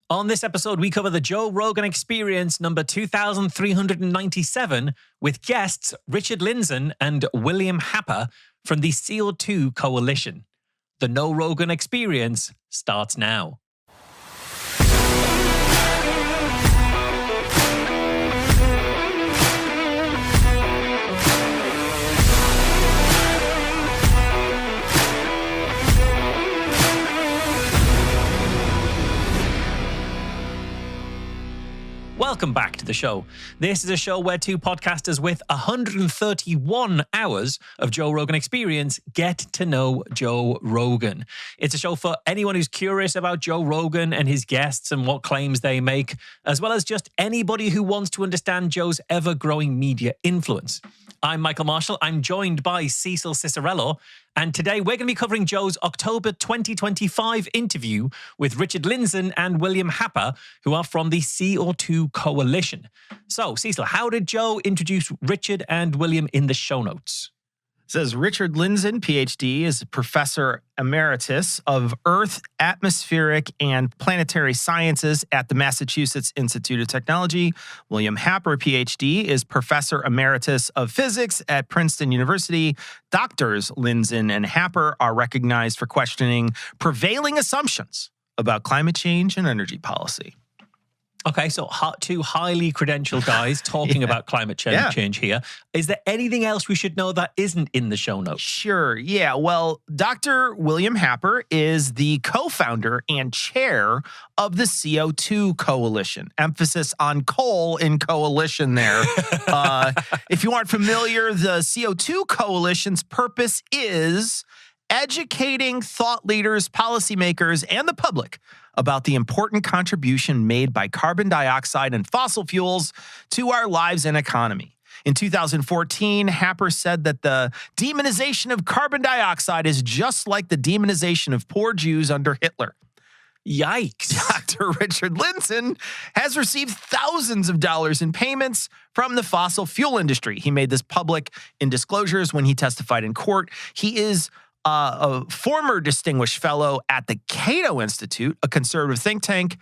On this episode, we cover the Joe Rogan Experience number 2397 with guests Richard Lindzen and William Happer from the CO2 Coalition. The No Rogan Experience starts now. Welcome back to the show. This is a show where two podcasters with 131 hours of Joe Rogan experience get to know Joe Rogan. It's a show for anyone who's curious about Joe Rogan and his guests and what claims they make, as well as just anybody who wants to understand Joe's ever-growing media influence. I'm Michael Marshall. I'm joined by Cecil Cicerello. And today we're going to be covering Joe's October 2025 interview with Richard Lindzen and William Happer, who are from the CO2 Coalition. So, Cecil, how did Joe introduce Richard and William in the show notes? It says Richard Lindzen, PhD, is Professor Emeritus of Earth, Atmospheric, and Planetary Sciences at the Massachusetts Institute of Technology. William Happer, PhD, is Professor Emeritus of Physics at Princeton University. Doctors Lindzen and Happer are recognized for questioning prevailing assumptions about climate change and energy policy. Okay, so two highly credentialed guys talking about climate change here. Is there anything else we should know that isn't in the show notes? Sure, yeah. Well, Dr. William Happer is the co-founder and chair of the CO2 Coalition. Emphasis on coal in coalition there. If you aren't familiar, the CO2 Coalition's purpose is educating thought leaders, policymakers, and the public about the important contribution made by carbon dioxide and fossil fuels to our lives and economy. In 2014, Happer said that the demonization of carbon dioxide is just like the demonization of poor Jews under Hitler. Yikes. Dr. Richard Lindzen has received thousands of dollars in payments from the fossil fuel industry. He made this public in disclosures when he testified in court. He is a former distinguished fellow at the Cato Institute, a conservative think tank,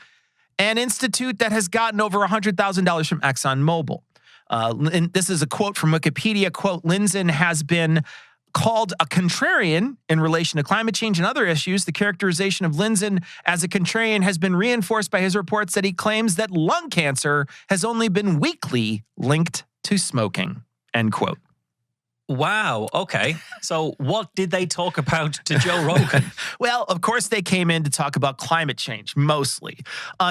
an institute that has gotten over $100,000 from ExxonMobil. And this is a quote from Wikipedia. Quote, Lindzen has been called a contrarian in relation to climate change and other issues. The characterization of Lindzen as a contrarian has been reinforced by his reports that he claims that lung cancer has only been weakly linked to smoking, end quote. Wow. Okay. So what did they talk about to Joe Rogan? Well, of course, they came in to talk about climate change, mostly.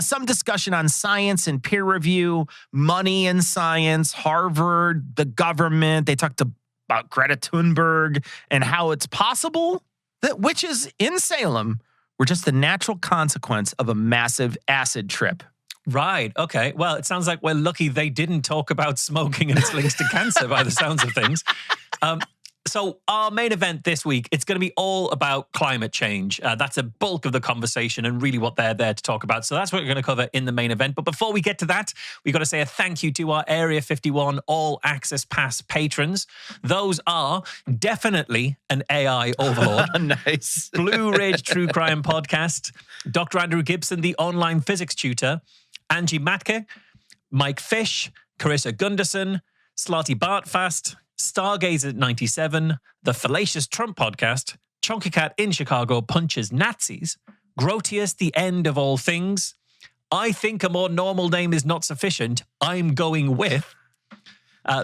Some discussion on science and peer review, money in science, Harvard, the government. They talked about Greta Thunberg and how it's possible that witches in Salem were just the natural consequence of a massive acid trip. Right. Okay. Well, it sounds like we're lucky they didn't talk about smoking and its links to cancer by the sounds of things. So our main event this week, it's going to be all about climate change. That's a bulk of the conversation and really what they're there to talk about. So that's what we're going to cover in the main event. But before we get to that, we've got to say a thank you to our Area 51 All Access Pass patrons. Those are definitely an AI overlord. Nice. Blue Ridge True Crime Podcast, Dr. Andrew Gibson, the online physics tutor, Angie Matke, Mike Fish, Carissa Gunderson, Slotty Bartfast, Stargazer 97, The Fallacious Trump Podcast, Chonky Cat in Chicago Punches Nazis, Grotius, The End of All Things, I Think a More Normal Name Is Not Sufficient, I'm Going With,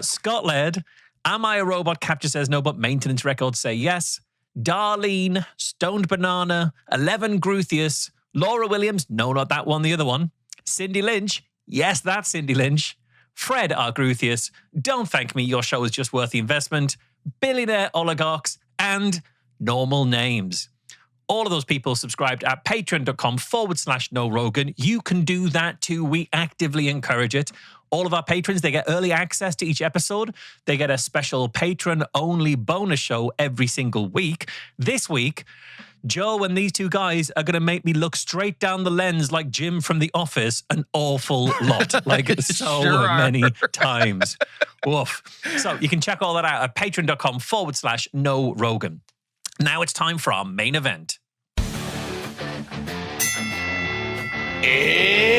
Scott Laird, Am I a Robot? Capture Says No, But Maintenance Records Say Yes, Darlene, Stoned Banana, 11 Gruthius, Laura Williams, no, not that one, the other one, Cindy Lynch, yes, that's Cindy Lynch, Fred R. Gruthius, Don't Thank Me, Your Show Is Just Worth the Investment, Billionaire Oligarchs, and Normal Names. All of those people subscribed at patreon.com/No Rogan. You can do that too. We actively encourage it. All of our patrons, they get early access to each episode. They get a special patron-only bonus show every single week. This week, Joe and these two guys are going to make me look straight down the lens like Jim from The Office an awful lot, like so many times. Woof. So you can check all that out at patreon.com/No Rogan. Now it's time for our main event. It's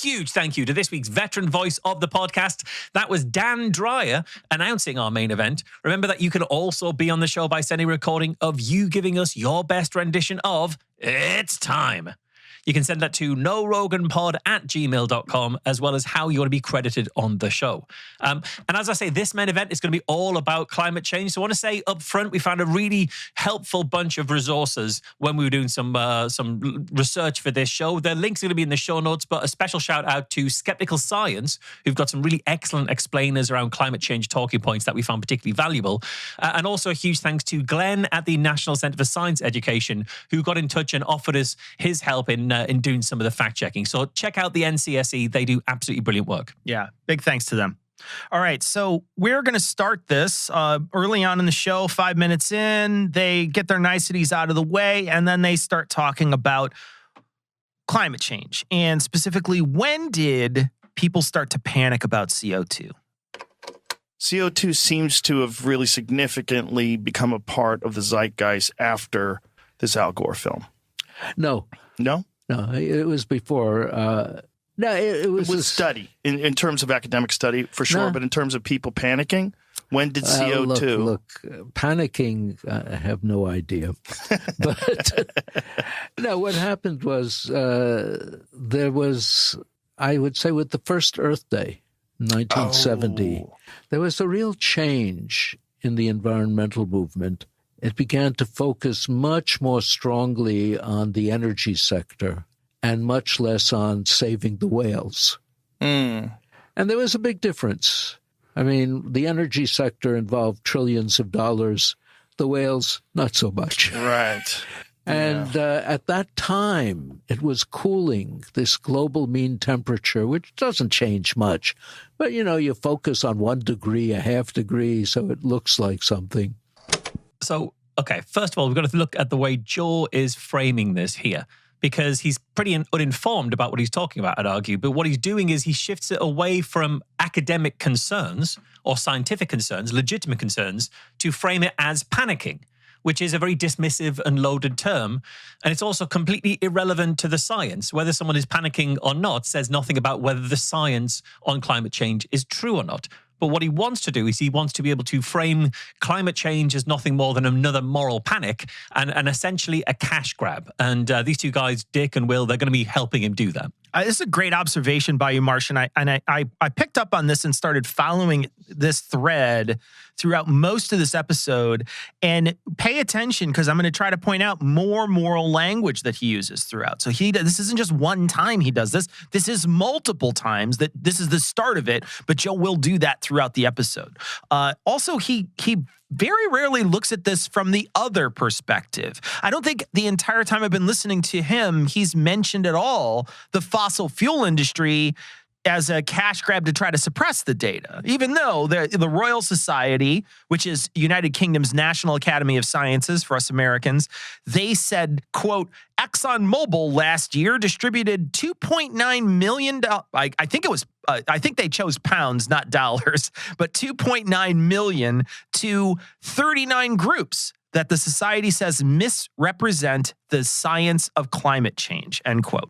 huge thank you to this week's veteran voice of the podcast. That was Dan Dreyer announcing our main event. Remember that you can also be on the show by sending a recording of you giving us your best rendition of It's Time. You can send that to noroganpod@gmail.com, as well as how you want to be credited on the show. And as I say, this main event is going to be all about climate change. So I want to say up front, we found a really helpful bunch of resources when we were doing some research for this show. The links are going to be in the show notes, but a special shout out to Skeptical Science, who've got some really excellent explainers around climate change talking points that we found particularly valuable. And also a huge thanks to Glenn at the National Centre for Science Education, who got in touch and offered us his help in doing some of the fact checking. So check out the NCSE. They do absolutely brilliant work. Yeah, big thanks to them. All right, so we're going to start this early on in the show, 5 minutes in. They get their niceties out of the way, and then they start talking about climate change. And specifically, when did people start to panic about CO2? CO2 seems to have really significantly become a part of the zeitgeist after this Al Gore film. No, it was before. It was a study in terms of academic study for sure, but in terms of people panicking, when did CO2? Look, panicking, I have no idea. But no, what happened was there was, I would say, with the first Earth Day, 1970, there was a real change in the environmental movement. It began to focus much more strongly on the energy sector and much less on saving the whales. And there was a big difference. I mean, the energy sector involved trillions of dollars. The whales, not so much. Right. And at that time, it was cooling, this global mean temperature, which doesn't change much. But, you focus on 1 degree, a half degree, so it looks like something. So, okay, first of all, we've got to look at the way Joe is framing this here, because he's pretty uninformed about what he's talking about, I'd argue. But what he's doing is he shifts it away from academic concerns or scientific concerns, legitimate concerns, to frame it as panicking, which is a very dismissive and loaded term. And it's also completely irrelevant to the science. Whether someone is panicking or not says nothing about whether the science on climate change is true or not. But what he wants to do is he wants to be able to frame climate change as nothing more than another moral panic and essentially a cash grab. And these two guys, Dick and Will, they're going to be helping him do that. This is a great observation by you, Marsh, and I picked up on this and started following this thread throughout most of this episode. And pay attention, because I'm going to try to point out more moral language that he uses throughout. So this isn't just one time he does this. This is multiple times. That this is the start of it, but Joe will do that throughout the episode. Also, he very rarely looks at this from the other perspective. I don't think the entire time I've been listening to him, he's mentioned at all the fossil fuel industry as a cash grab to try to suppress the data, even though the Royal Society, which is United Kingdom's National Academy of Sciences for us Americans, they said, quote, ExxonMobil last year distributed $2.9 million. I think they chose pounds, not dollars, but $2.9 million to 39 groups that the society says misrepresent the science of climate change, end quote.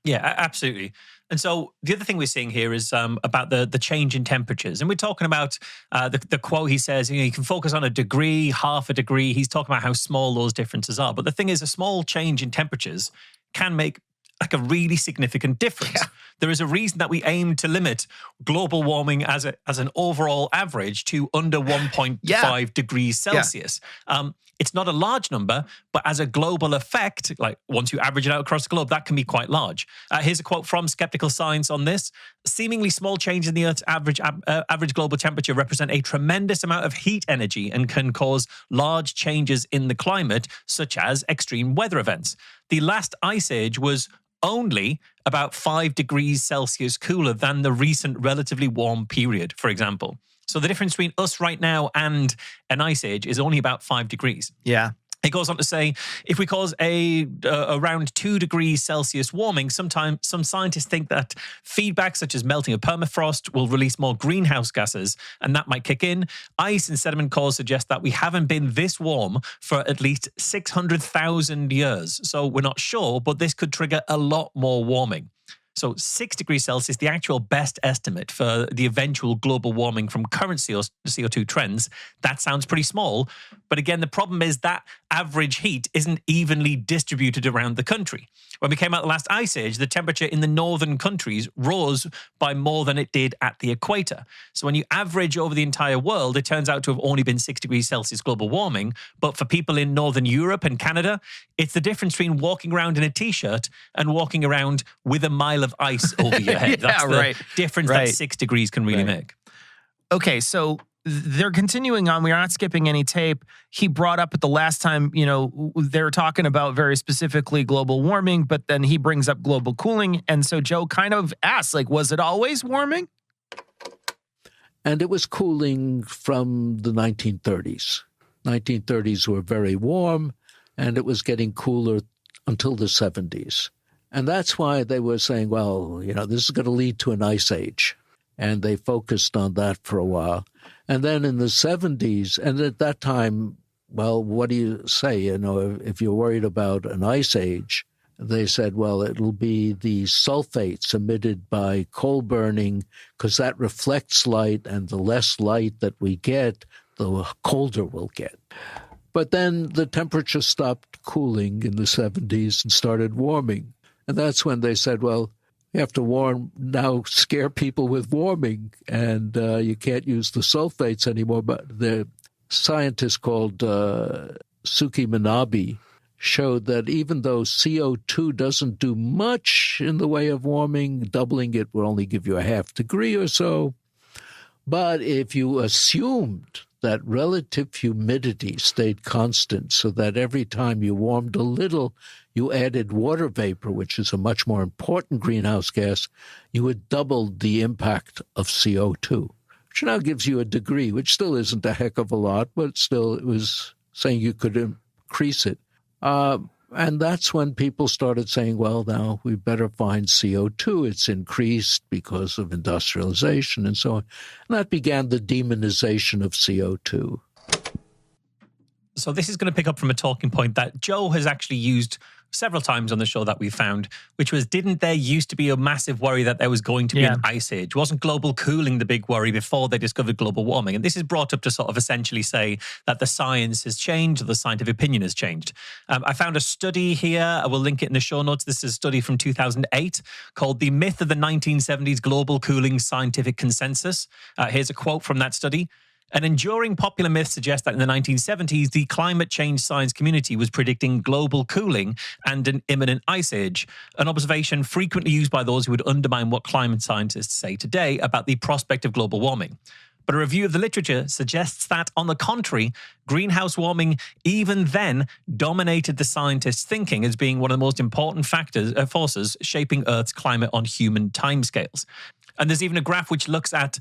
Yeah, absolutely. And so the other thing we're seeing here is about the change in temperatures. And we're talking about the quote he says, you can focus on a degree, half a degree. He's talking about how small those differences are. But the thing is, a small change in temperatures can make like a really significant difference. Yeah. There is a reason that we aim to limit global warming as an overall average to under 1.5 degrees Celsius. Yeah. It's not a large number, but as a global effect, like once you average it out across the globe, that can be quite large. Here's a quote from Skeptical Science on this. Seemingly small changes in the Earth's average global temperature represent a tremendous amount of heat energy and can cause large changes in the climate, such as extreme weather events. The last ice age was only about 5 degrees Celsius cooler than the recent relatively warm period, for example. So the difference between us right now and an ice age is only about 5 degrees. Yeah. It goes on to say, if we cause around 2 degrees Celsius warming, some scientists think that feedback such as melting of permafrost will release more greenhouse gases, and that might kick in. Ice and sediment cores suggest that we haven't been this warm for at least 600,000 years. So we're not sure, but this could trigger a lot more warming. So 6 degrees Celsius, the actual best estimate for the eventual global warming from current CO2 trends, that sounds pretty small. But again, the problem is that average heat isn't evenly distributed around the country. When we came out of the last ice age, the temperature in the northern countries rose by more than it did at the equator. So when you average over the entire world, it turns out to have only been 6 degrees Celsius global warming. But for people in northern Europe and Canada, it's the difference between walking around in a t-shirt and walking around with a mile of ice over your head. That's the difference that 6 degrees can really make. Okay, so they're continuing on. We are not skipping any tape. He brought up at the last time, they were talking about very specifically global warming, but then he brings up global cooling. And so Joe kind of asks, was it always warming? And it was cooling from the 1930s. 1930s were very warm, and it was getting cooler until the 70s. And that's why they were saying, this is going to lead to an ice age. And they focused on that for a while. And then in the 70s, and at that time, what do you say? If you're worried about an ice age, they said, it'll be the sulfates emitted by coal burning, because that reflects light, and the less light that we get, the colder we'll get. But then the temperature stopped cooling in the 70s and started warming. And that's when they said, you have to scare people with warming, and you can't use the sulfates anymore. But the scientist called Suki Manabe showed that even though CO2 doesn't do much in the way of warming, doubling it will only give you a half degree or so. But if you assumed that relative humidity stayed constant, so that every time you warmed a little, you added water vapor, which is a much more important greenhouse gas, you would double the impact of CO2, which now gives you a degree, which still isn't a heck of a lot, but still it was saying you could increase it. And that's when people started saying, now we better find CO2. It's increased because of industrialization and so on. And that began the demonization of CO2. So this is going to pick up from a talking point that Joe has actually used several times on the show that we found, which was, didn't there used to be a massive worry that there was going to be an ice age? Wasn't global cooling the big worry before they discovered global warming? And this is brought up to sort of essentially say that the science has changed, or the scientific opinion has changed. I found a study here. I will link it in the show notes. This is a study from 2008 called The Myth of the 1970s Global Cooling Scientific Consensus. Here's a quote from that study. An enduring popular myth suggests that in the 1970s, the climate change science community was predicting global cooling and an imminent ice age, an observation frequently used by those who would undermine what climate scientists say today about the prospect of global warming. But a review of the literature suggests that, on the contrary, greenhouse warming even then dominated the scientists' thinking as being one of the most important forces shaping Earth's climate on human timescales. And there's even a graph which looks at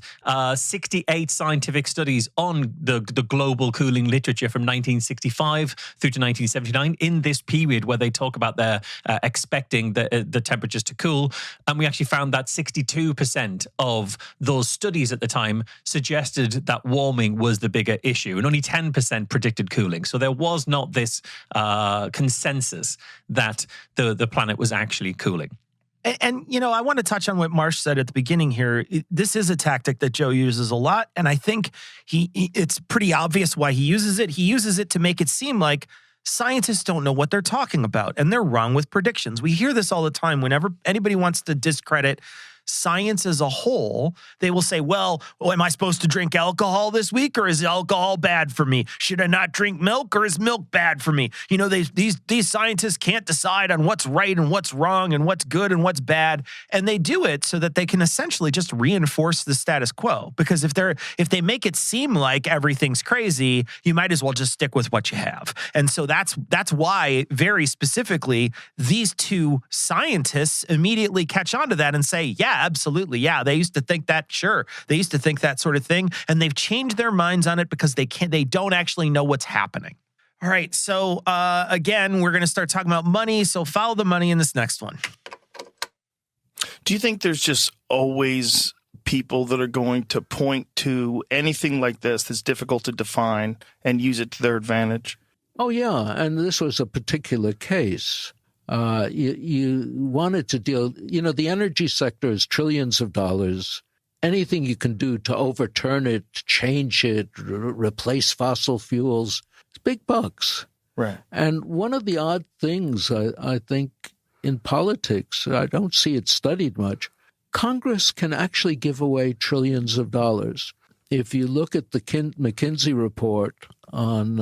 68 scientific studies on the global cooling literature from 1965 through to 1979 in this period where they talk about their expecting the temperatures to cool. And we actually found that 62% of those studies at the time suggested that warming was the bigger issue, and only 10% predicted cooling. So there was not this consensus that the planet was actually cooling. And, I want to touch on what Marsh said at the beginning here. This is a tactic that Joe uses a lot, and I think it's pretty obvious why he uses it. He uses it to make it seem like scientists don't know what they're talking about, and they're wrong with predictions. We hear this all the time. Whenever anybody wants to discredit science as a whole, they will say, am I supposed to drink alcohol this week, or is alcohol bad for me? Should I not drink milk, or is milk bad for me? These scientists can't decide on what's right and what's wrong and what's good and what's bad. And they do it so that they can essentially just reinforce the status quo. Because if they make it seem like everything's crazy, you might as well just stick with what you have. And so that's why, very specifically, these two scientists immediately catch on to that and say, absolutely. Yeah, they used to think that. Sure, they used to think that sort of thing, and they've changed their minds on it because they don't actually know what's happening. All right, so again, we're going to start talking about money. So follow the money in this next one. Do you think there's just always people that are going to point to anything like this that's difficult to define and use it to their advantage? Oh, yeah, and this was a particular case. You wanted to deal, the energy sector is trillions of dollars. Anything you can do to overturn it, change it, replace fossil fuels, it's big bucks. Right. And one of the odd things I think in politics, I don't see it studied much, Congress can actually give away trillions of dollars. If you look at the McKinsey report on,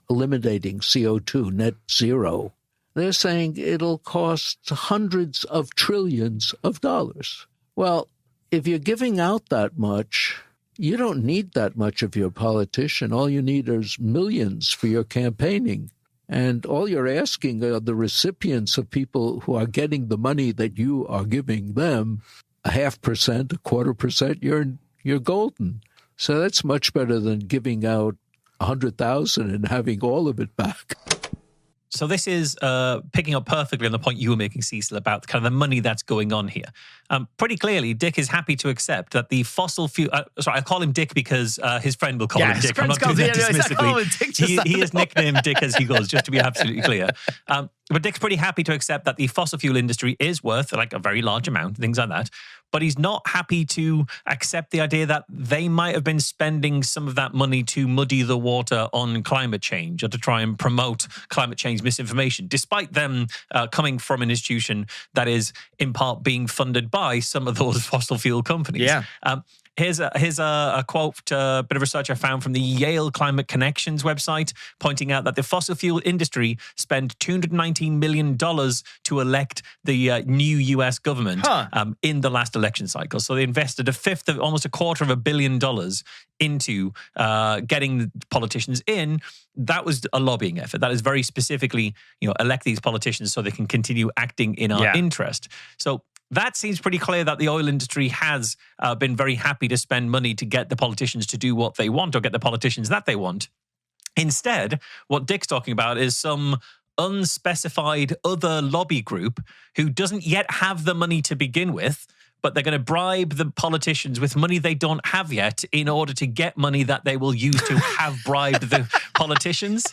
eliminating CO2, net zero, they're saying it'll cost hundreds of trillions of dollars. Well, if you're giving out that much, you don't need that much of your politician. All you need is millions for your campaigning. And all you're asking are the recipients of people who are getting the money that you are giving them, 0.5%, 0.25%, you're golden. So that's much better than giving out 100,000 and having all of it back. So this is picking up perfectly on the point you were making, Cecil, about kind of the money that's going on here. Pretty clearly, Dick is happy to accept that the fossil fuel... I call him Dick because his friend will call him Dick. I'm not doing that dismissively. He is nicknamed Dick as he goes, just to be absolutely clear. But Dick's pretty happy to accept that the fossil fuel industry is worth like a very large amount, things like that. But he's not happy to accept the idea that they might have been spending some of that money to muddy the water on climate change or to try and promote climate change misinformation, despite them coming from an institution that is in part being funded by some of those fossil fuel companies. Yeah. Here's a quote, a bit of research I found from the Yale Climate Connections website, pointing out that the fossil fuel industry spent $219 million to elect the new US government in the last election cycle. So they invested almost $250 million into getting politicians in. That was a lobbying effort. That is very specifically, elect these politicians so they can continue acting in our interest. So that seems pretty clear that the oil industry has been very happy to spend money to get the politicians to do what they want or get the politicians that they want. Instead, what Dick's talking about is some unspecified other lobby group who doesn't yet have the money to begin with, but they're going to bribe the politicians with money they don't have yet in order to get money that they will use to have bribed the politicians.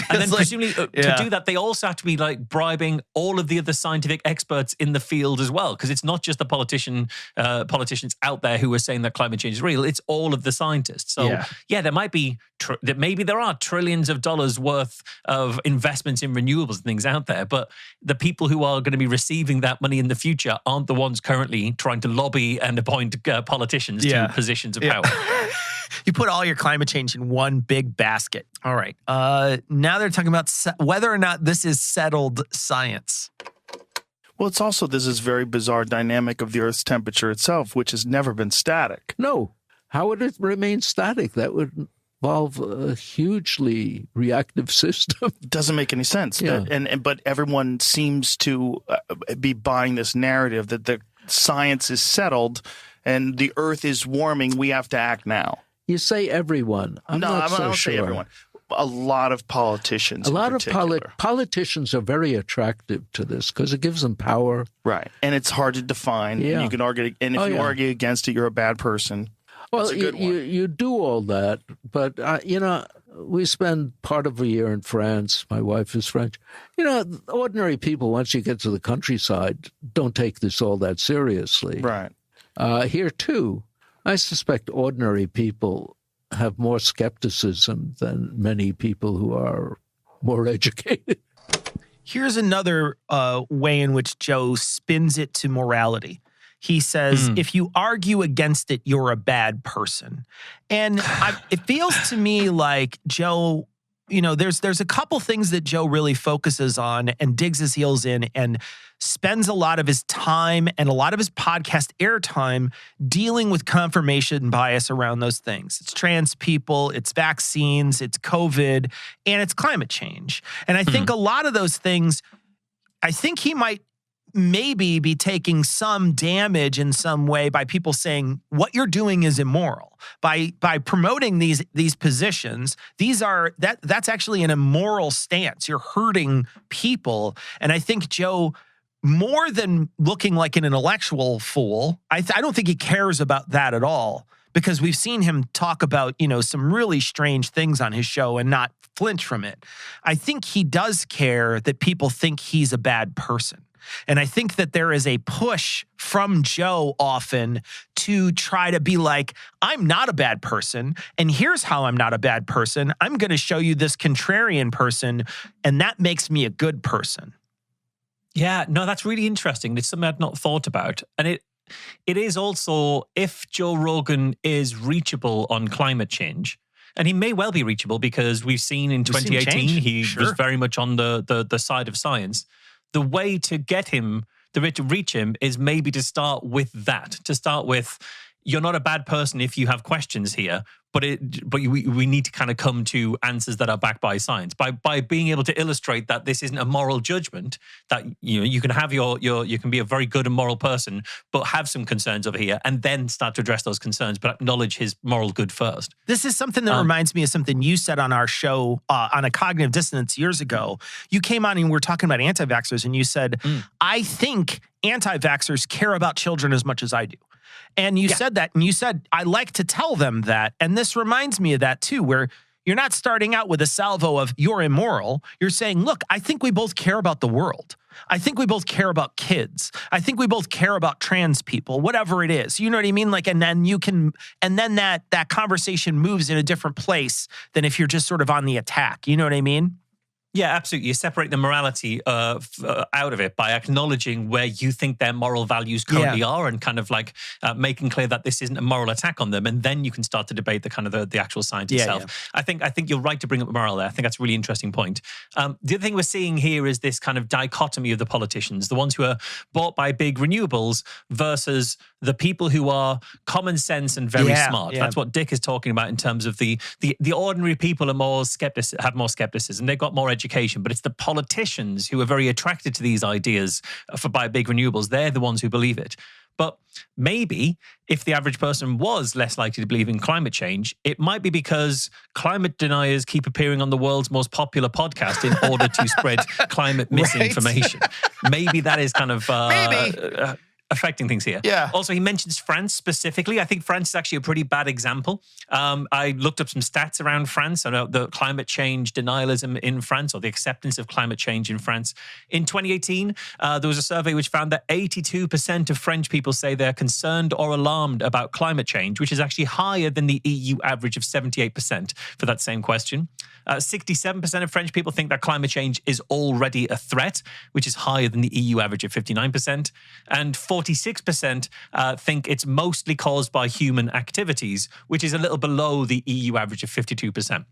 And then presumably to do that, they also have to be like bribing all of the other scientific experts in the field as well, because it's not just the politicians out there who are saying that climate change is real. It's all of the scientists. So there might be, maybe there are trillions of dollars worth of investments in renewables and things out there, but the people who are going to be receiving that money in the future aren't the ones currently trying to lobby and appoint politicians to positions of power. You put all your climate change in one big basket. All right. Now they're talking about whether or not this is settled science. Well, it's also this is very bizarre dynamic of the Earth's temperature itself, which has never been static. No. How would it remain static? That would involve a hugely reactive system. Doesn't make any sense. But everyone seems to be buying this narrative that the science is settled and the Earth is warming. We have to act now. You say everyone. I don't say everyone. A lot of politicians. A lot of politicians are very attractive to this because it gives them power. Right. And it's hard to define. Yeah. And you can argue. And if you argue against it, you're a bad person. Well, you do all that. But, we spend part of a year in France. My wife is French. Ordinary people, once you get to the countryside, don't take this all that seriously. Right. Here, too, I suspect ordinary people have more skepticism than many people who are more educated. Here's another way in which Joe spins it to morality. He says, if you argue against it, you're a bad person. And it feels to me like Joe, there's a couple things that Joe really focuses on and digs his heels in and spends a lot of his time and a lot of his podcast airtime dealing with confirmation bias around those things. It's trans people, it's vaccines, it's COVID, and it's climate change. And I think a lot of those things, I think he might maybe be taking some damage in some way by people saying what you're doing is immoral by promoting these positions. That's actually an immoral stance. You're hurting people. And I think Joe, more than looking like an intellectual fool, I don't think he cares about that at all, because we've seen him talk about, some really strange things on his show and not flinch from it. I think he does care that people think he's a bad person. And I think that there is a push from Joe often to try to be like, I'm not a bad person, and here's how I'm not a bad person. I'm going to show you this contrarian person, and that makes me a good person. Yeah, no, that's really interesting. It's something I'd not thought about. And it is also, if Joe Rogan is reachable on climate change, and he may well be reachable because we've seen in 2018, he was very much on the side of science. The way to get him, the way to reach him is maybe to start with that, to start with, you're not a bad person if you have questions here, but we need to kind of come to answers that are backed by science. By being able to illustrate that this isn't a moral judgment, that you can have you can be a very good and moral person, but have some concerns over here, and then start to address those concerns, but acknowledge his moral good first. This is something that reminds me of something you said on our show on a cognitive dissonance years ago. You came on and we were talking about anti-vaxxers, and you said, I think anti-vaxxers care about children as much as I do. And you said that, and you said, I like to tell them that. And this reminds me of that too, where you're not starting out with a salvo of you're immoral. You're saying, look, I think we both care about the world. I think we both care about kids. I think we both care about trans people, whatever it is. You know what I mean? Like, and then that conversation moves in a different place than if you're just sort of on the attack. You know what I mean? Yeah, absolutely. You separate the morality out of it by acknowledging where you think their moral values currently are, and kind of like making clear that this isn't a moral attack on them, and then you can start to debate the kind of the actual science itself. I think you're right to bring up moral there. I think that's a really interesting point. The other thing we're seeing here is this kind of dichotomy of the politicians, the ones who are bought by big renewables versus the people who are common sense and very smart. That's what Dick is talking about in terms of the ordinary people are have more skepticism. They've got more education, but it's the politicians who are very attracted to these ideas by big renewables. They're the ones who believe it. But maybe if the average person was less likely to believe in climate change, it might be because climate deniers keep appearing on the world's most popular podcast in order to spread climate misinformation. Maybe that is kind of affecting things here. Yeah. Also, he mentions France specifically. I think France is actually a pretty bad example. I looked up some stats around France. I know the climate change denialism in France, or the acceptance of climate change in France. In 2018, there was a survey which found that 82% of French people say they're concerned or alarmed about climate change, which is actually higher than the EU average of 78% for that same question. 67% of French people think that climate change is already a threat, which is higher than the EU average of 59%. And 46% think it's mostly caused by human activities, which is a little below the EU average of 52%.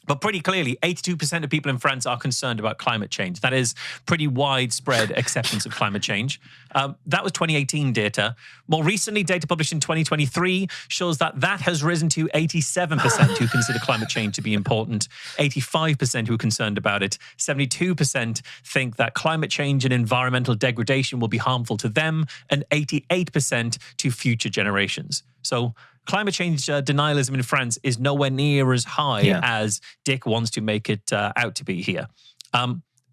But pretty clearly, 82% of people in France are concerned about climate change. That is pretty widespread acceptance of climate change. That was 2018 data. More recently, data published in 2023 shows that has risen to 87% who consider climate change to be important, 85% who are concerned about it, 72% think that climate change and environmental degradation will be harmful to them, and 88% to future generations. So climate change denialism in France is nowhere near as high as Dick wants to make it out to be here.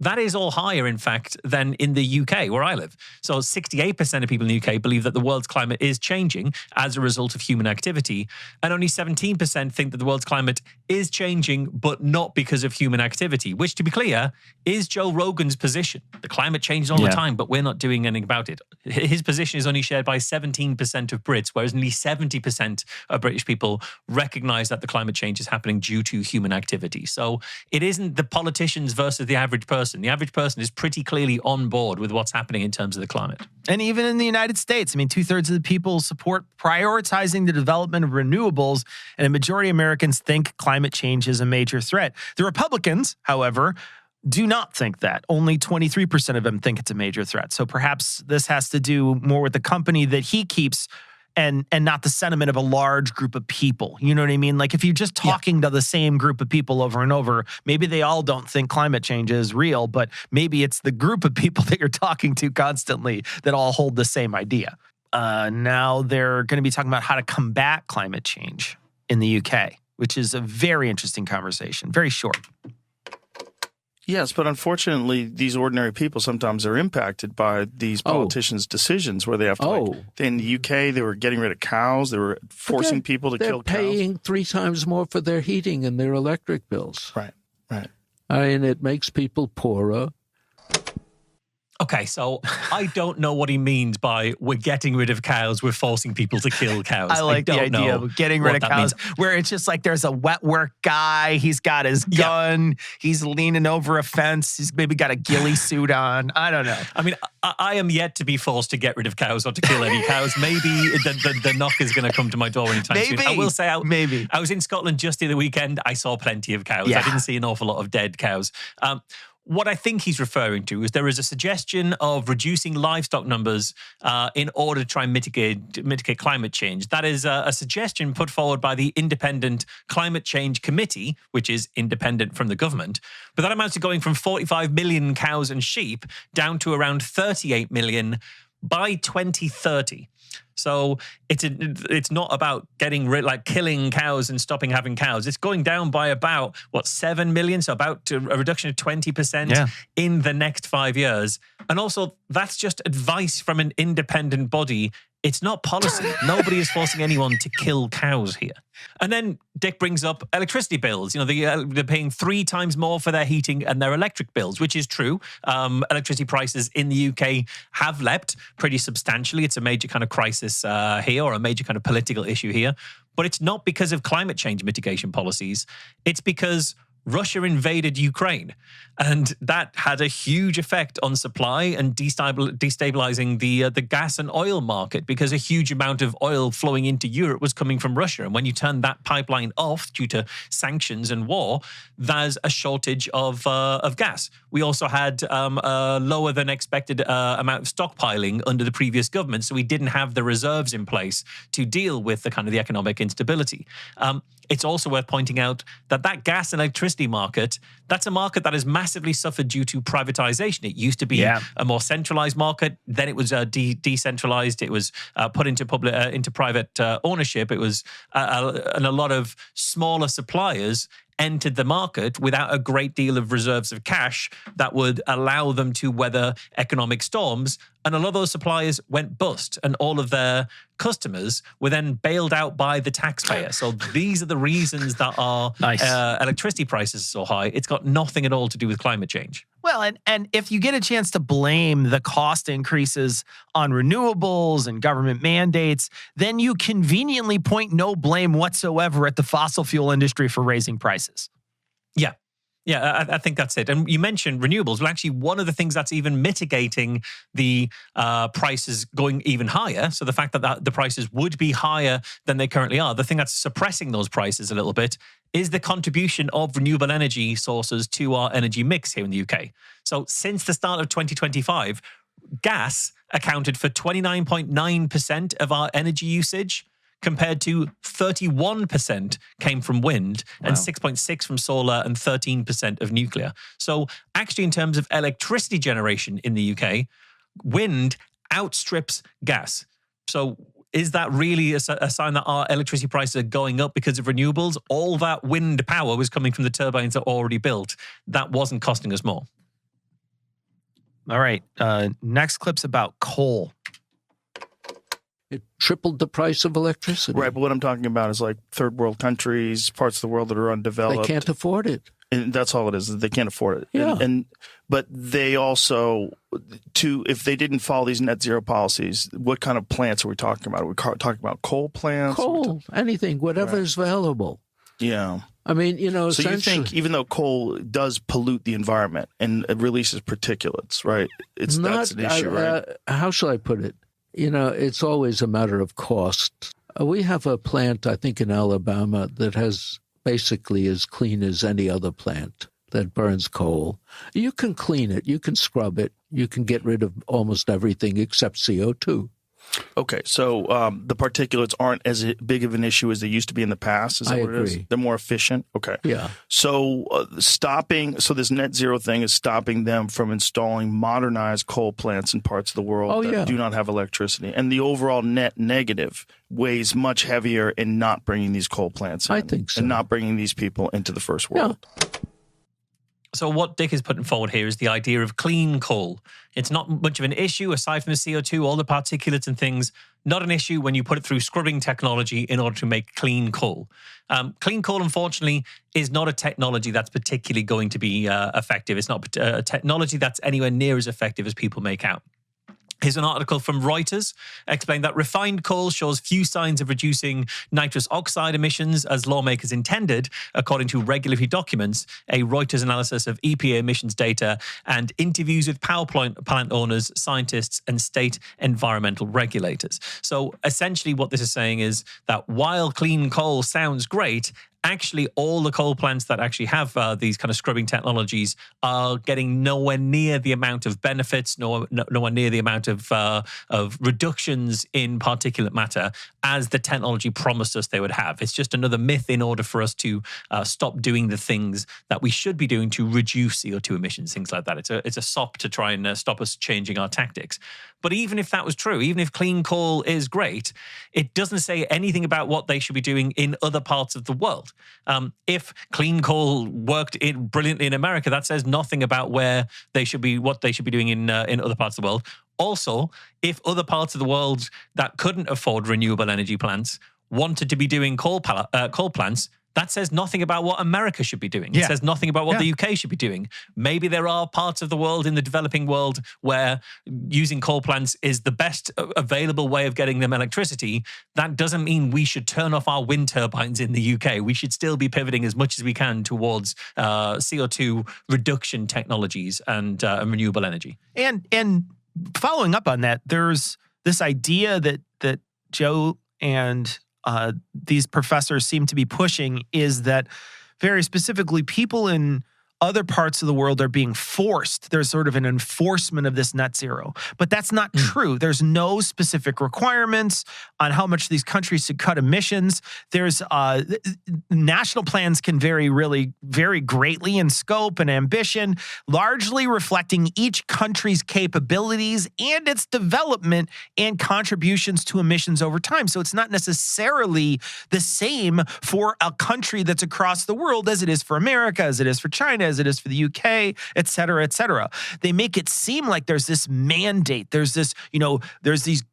That is all higher, in fact, than in the UK, where I live. So 68% of people in the UK believe that the world's climate is changing as a result of human activity. And only 17% think that the world's climate is changing, but not because of human activity, which, to be clear, is Joe Rogan's position. The climate changes all the time, but we're not doing anything about it. His position is only shared by 17% of Brits, whereas nearly 70% of British people recognize that the climate change is happening due to human activity. So it isn't the politicians versus the average person. The average person is pretty clearly on board with what's happening in terms of the climate. And even in the United States, I mean, 2/3 of the people support prioritizing the development of renewables, and a majority of Americans think climate change is a major threat. The Republicans, however, do not think that. Only 23% of them think it's a major threat. So perhaps this has to do more with the company that he keeps and not the sentiment of a large group of people. You know what I mean? Like if you're just talking to the same group of people over and over, maybe they all don't think climate change is real, but maybe it's the group of people that you're talking to constantly that all hold the same idea. Now they're going to be talking about how to combat climate change in the UK, which is a very interesting conversation. Very short. Yes, but unfortunately, these ordinary people sometimes are impacted by these politicians' decisions where they have to, in the UK, they were getting rid of cows. They were forcing people to kill cows. They're paying 3 times more for their heating and their electric bills. Right. Right. And it makes people poorer. Okay, so I don't know what he means by we're getting rid of cows, we're forcing people to kill cows. I like the don't idea know of getting rid of what that cows, means. where it's just like there's a wet work guy. He's got his gun. He's leaning over a fence. He's maybe got a ghillie suit on. I don't know. I mean, I am yet to be forced to get rid of cows or to kill any cows. Maybe the knock is going to come to my door anytime soon. I will say, I was in Scotland just the other weekend. I saw plenty of cows. Yeah. I didn't see an awful lot of dead cows. What I think he's referring to is there is a suggestion of reducing livestock numbers in order to try and mitigate climate change. That is a suggestion put forward by the Independent Climate Change Committee, which is independent from the government. But that amounts to going from 45 million cows and sheep down to around 38 million by 2030. So it's not about getting rid, like killing cows and stopping having cows. It's going down by about 7 million, so about a reduction of 20% in the next 5 years. And also, that's just advice from an independent body. It's not policy. Nobody is forcing anyone to kill cows here. And then Dick brings up electricity bills. You know, they're paying 3 times more for their heating and their electric bills, which is true. Electricity prices in the UK have leapt pretty substantially. It's a major kind of crisis here, or a major kind of political issue here. But it's not because of climate change mitigation policies. It's because Russia invaded Ukraine, and that had a huge effect on supply and destabilizing the gas and oil market, because a huge amount of oil flowing into Europe was coming from Russia. And when you turn that pipeline off due to sanctions and war, there's a shortage of gas. We also had a lower than expected amount of stockpiling under the previous government, so we didn't have the reserves in place to deal with the kind of the economic instability. It's also worth pointing out that gas and electricity market, that's a market that has massively suffered due to privatization. It used to be a more centralized market. Then it was decentralized. It was put into private ownership. It was and a lot of smaller suppliers entered the market without a great deal of reserves of cash that would allow them to weather economic storms. And a lot of those suppliers went bust, and all of their customers were then bailed out by the taxpayer. So these are the reasons that our electricity prices are so high. It's got nothing at all to do with climate change. Well, and if you get a chance to blame the cost increases on renewables and government mandates, then you conveniently point no blame whatsoever at the fossil fuel industry for raising prices. Yeah, I think that's it. And you mentioned renewables. Well, actually, one of the things that's even mitigating the prices going even higher, so the fact that the prices would be higher than they currently are, the thing that's suppressing those prices a little bit is the contribution of renewable energy sources to our energy mix here in the UK. So since the start of 2025, gas accounted for 29.9% of our energy usage, compared to 31% came from wind and 6.6% from solar and 13% of nuclear. So actually, in terms of electricity generation in the UK, wind outstrips gas. So is that really a sign that our electricity prices are going up because of renewables? All that wind power was coming from the turbines that were already built. That wasn't costing us more. All right. Next clip's about coal. It tripled the price of electricity. Right, but what I'm talking about is like third world countries, parts of the world that are undeveloped. They can't afford it. And that's all it is. They can't afford it. Yeah. But they also, if they didn't follow these net zero policies, what kind of plants are we talking about? Are we talking about coal plants? Coal, anything, whatever is available. Yeah. I mean, you know, so you think even though coal does pollute the environment and it releases particulates, right? That's an issue, right? How shall I put it? You know, it's always a matter of cost. We have a plant, I think, in Alabama that has basically as clean as any other plant that burns coal. You can clean it. You can scrub it. You can get rid of almost everything except CO2. Okay, so the particulates aren't as big of an issue as they used to be in the past. Is that what it is? They're more efficient. Okay. Yeah. So this net zero thing is stopping them from installing modernized coal plants in parts of the world that do not have electricity, and the overall net negative weighs much heavier in not bringing these coal plants in. I think so. And not bringing these people into the first world. Yeah. So what Dick is putting forward here is the idea of clean coal. It's not much of an issue aside from the CO2, all the particulates and things. Not an issue when you put it through scrubbing technology in order to make clean coal. Clean coal, unfortunately, is not a technology that's particularly going to be effective. It's not a technology that's anywhere near as effective as people make out. Here's an article from Reuters explaining that refined coal shows few signs of reducing nitrous oxide emissions as lawmakers intended, according to regulatory documents, a Reuters analysis of EPA emissions data, and interviews with power plant owners, scientists, and state environmental regulators. So essentially what this is saying is that while clean coal sounds great, actually all the coal plants that actually have these kind of scrubbing technologies are getting nowhere near the amount of benefits, nowhere near the amount of reductions in particulate matter as the technology promised us they would have. It's just another myth in order for us to stop doing the things that we should be doing to reduce CO2 emissions, things like that. It's a sop to try and stop us changing our tactics. But even if that was true, even if clean coal is great, it doesn't say anything about what they should be doing in other parts of the world. If clean coal worked brilliantly in America, that says nothing about what they should be doing in other parts of the world. Also, if other parts of the world that couldn't afford renewable energy plants wanted to be doing coal plants, that says nothing about what America should be doing. It says nothing about what the UK should be doing. Maybe there are parts of the world, in the developing world, where using coal plants is the best available way of getting them electricity. That doesn't mean we should turn off our wind turbines in the UK. We should still be pivoting as much as we can towards CO2 reduction technologies and renewable energy. And following up on that, there's this idea that Joe and these professors seem to be pushing is that very specifically people in other parts of the world are being forced. There's sort of an enforcement of this net zero. But that's not true. There's no specific requirements on how much these countries should cut emissions. There's national plans can vary greatly in scope and ambition, largely reflecting each country's capabilities and its development and contributions to emissions over time. So it's not necessarily the same for a country that's across the world as it is for America, as it is for China, as it is for the UK, et cetera, et cetera. They make it seem like there's this mandate. There's this, there's these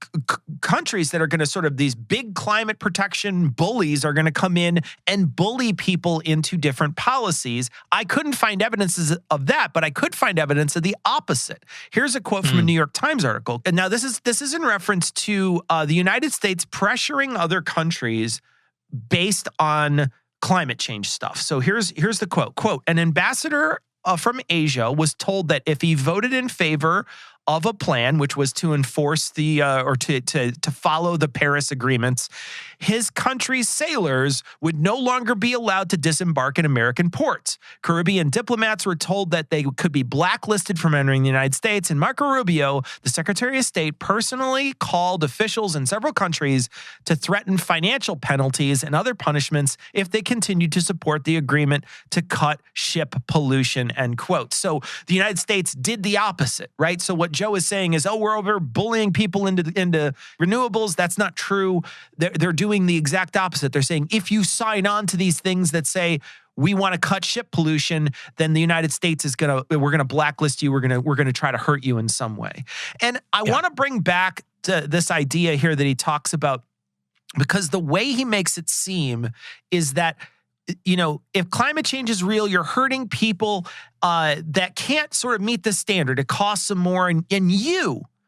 countries that are going to sort of, these big climate protection bullies are going to come in and bully people into different policies. I couldn't find evidences of that, but I could find evidence of the opposite. Here's a quote from a New York Times article. And now this is in reference to the United States pressuring other countries based on climate change stuff. So here's the quote, an ambassador from Asia was told that if he voted in favor of a plan, which was to enforce the or to follow the Paris agreements, his country's sailors would no longer be allowed to disembark in American ports. Caribbean diplomats were told that they could be blacklisted from entering the United States, and Marco Rubio, the Secretary of State, personally called officials in several countries to threaten financial penalties and other punishments if they continued to support the agreement to cut ship pollution, end quote. So the United States did the opposite, right? So what Joe is saying is, we're over bullying people into renewables. That's not true. They're doing the exact opposite. They're saying, if you sign on to these things that say we want to cut ship pollution, then the United States we're gonna blacklist you. We're gonna try to hurt you in some way. And I want to bring back to this idea here that he talks about, because the way he makes it seem is that, if climate change is real, you're hurting people that can't sort of meet the standard. It costs them more. And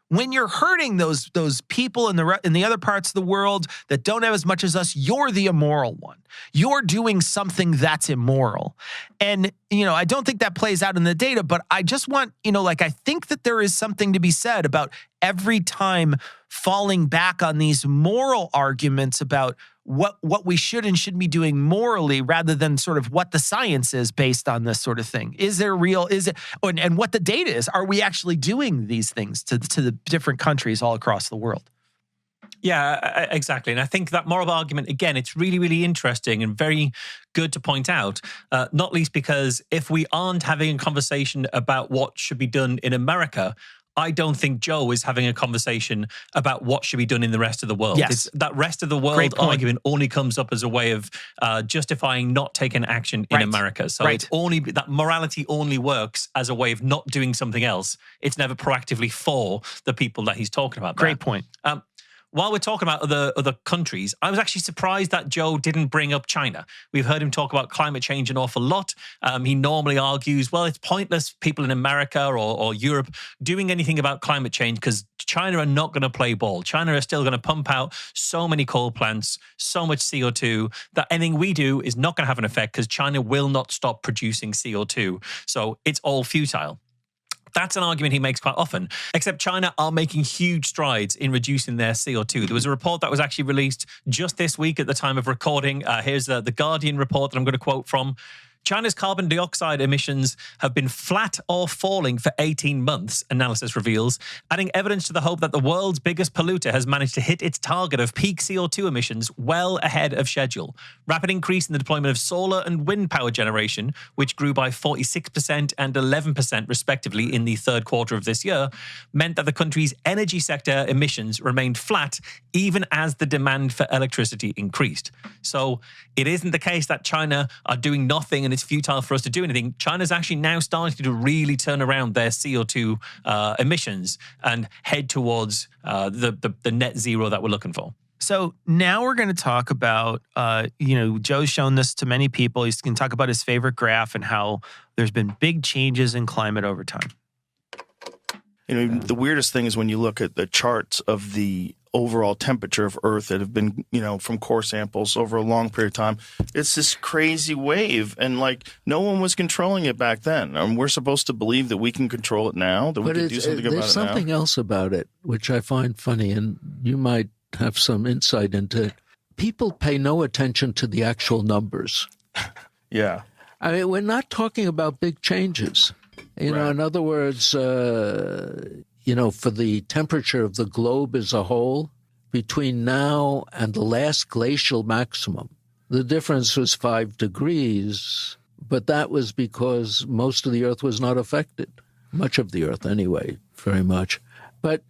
when you're hurting those people in the other parts of the world that don't have as much as us, you're the immoral one. You're doing something that's immoral. And, I don't think that plays out in the data, but I just want, I think that there is something to be said about every time falling back on these moral arguments about what we should and shouldn't be doing morally, rather than sort of what the science is based on this sort of thing. And what the data is. Are we actually doing these things to the different countries all across the world? Yeah, exactly. And I think that moral argument, again, it's really, really interesting and very good to point out, not least because if we aren't having a conversation about what should be done in America, I don't think Joe is having a conversation about what should be done in the rest of the world. Yes. That rest of the world argument only comes up as a way of justifying not taking action in America. So it's only that morality only works as a way of not doing something else. It's never proactively for the people that he's talking about. Great point. While we're talking about other countries, I was actually surprised that Joe didn't bring up China. We've heard him talk about climate change an awful lot. He normally argues, well, it's pointless people in America or Europe doing anything about climate change because China are not going to play ball. China are still going to pump out so many coal plants, so much CO2, that anything we do is not going to have an effect because China will not stop producing CO2. So it's all futile. That's an argument he makes quite often, except China are making huge strides in reducing their CO2. There was a report that was actually released just this week at the time of recording. Here's the Guardian report that I'm going to quote from. China's carbon dioxide emissions have been flat or falling for 18 months, analysis reveals, adding evidence to the hope that the world's biggest polluter has managed to hit its target of peak CO2 emissions well ahead of schedule. Rapid increase in the deployment of solar and wind power generation, which grew by 46% and 11% respectively in the third quarter of this year, meant that the country's energy sector emissions remained flat even as the demand for electricity increased. So it isn't the case that China are doing nothing and it's futile for us to do anything. China's actually now starting to really turn around their CO2 emissions and head towards the net zero that we're looking for. So now we're going to talk about, Joe's shown this to many people. He's going to talk about his favorite graph and how there's been big changes in climate over time. The weirdest thing is when you look at the charts of the overall temperature of Earth that have been, from core samples over a long period of time, it's this crazy wave. And no one was controlling it back then. And we're supposed to believe that we can control it now, that we can do something about it now. There's something else about it, which I find funny, and you might have some insight into it. People pay no attention to the actual numbers. Yeah. I mean, we're not talking about big changes. In other words, for the temperature of the globe as a whole, between now and the last glacial maximum, the difference was 5 degrees, but that was because most of the Earth was not affected. Much of the Earth, anyway, very much. But,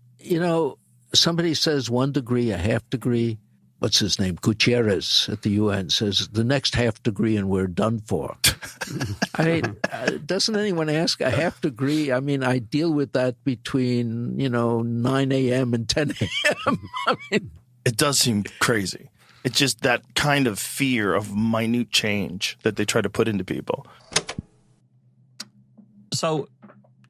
somebody says 1 degree, a half degree. What's his name? Gutierrez at the UN says the next half degree and we're done for. I mean, doesn't anyone ask a half degree? I mean, I deal with that between, 9 a.m. and 10 a.m. I mean, it does seem crazy. It's just that kind of fear of minute change that they try to put into people. So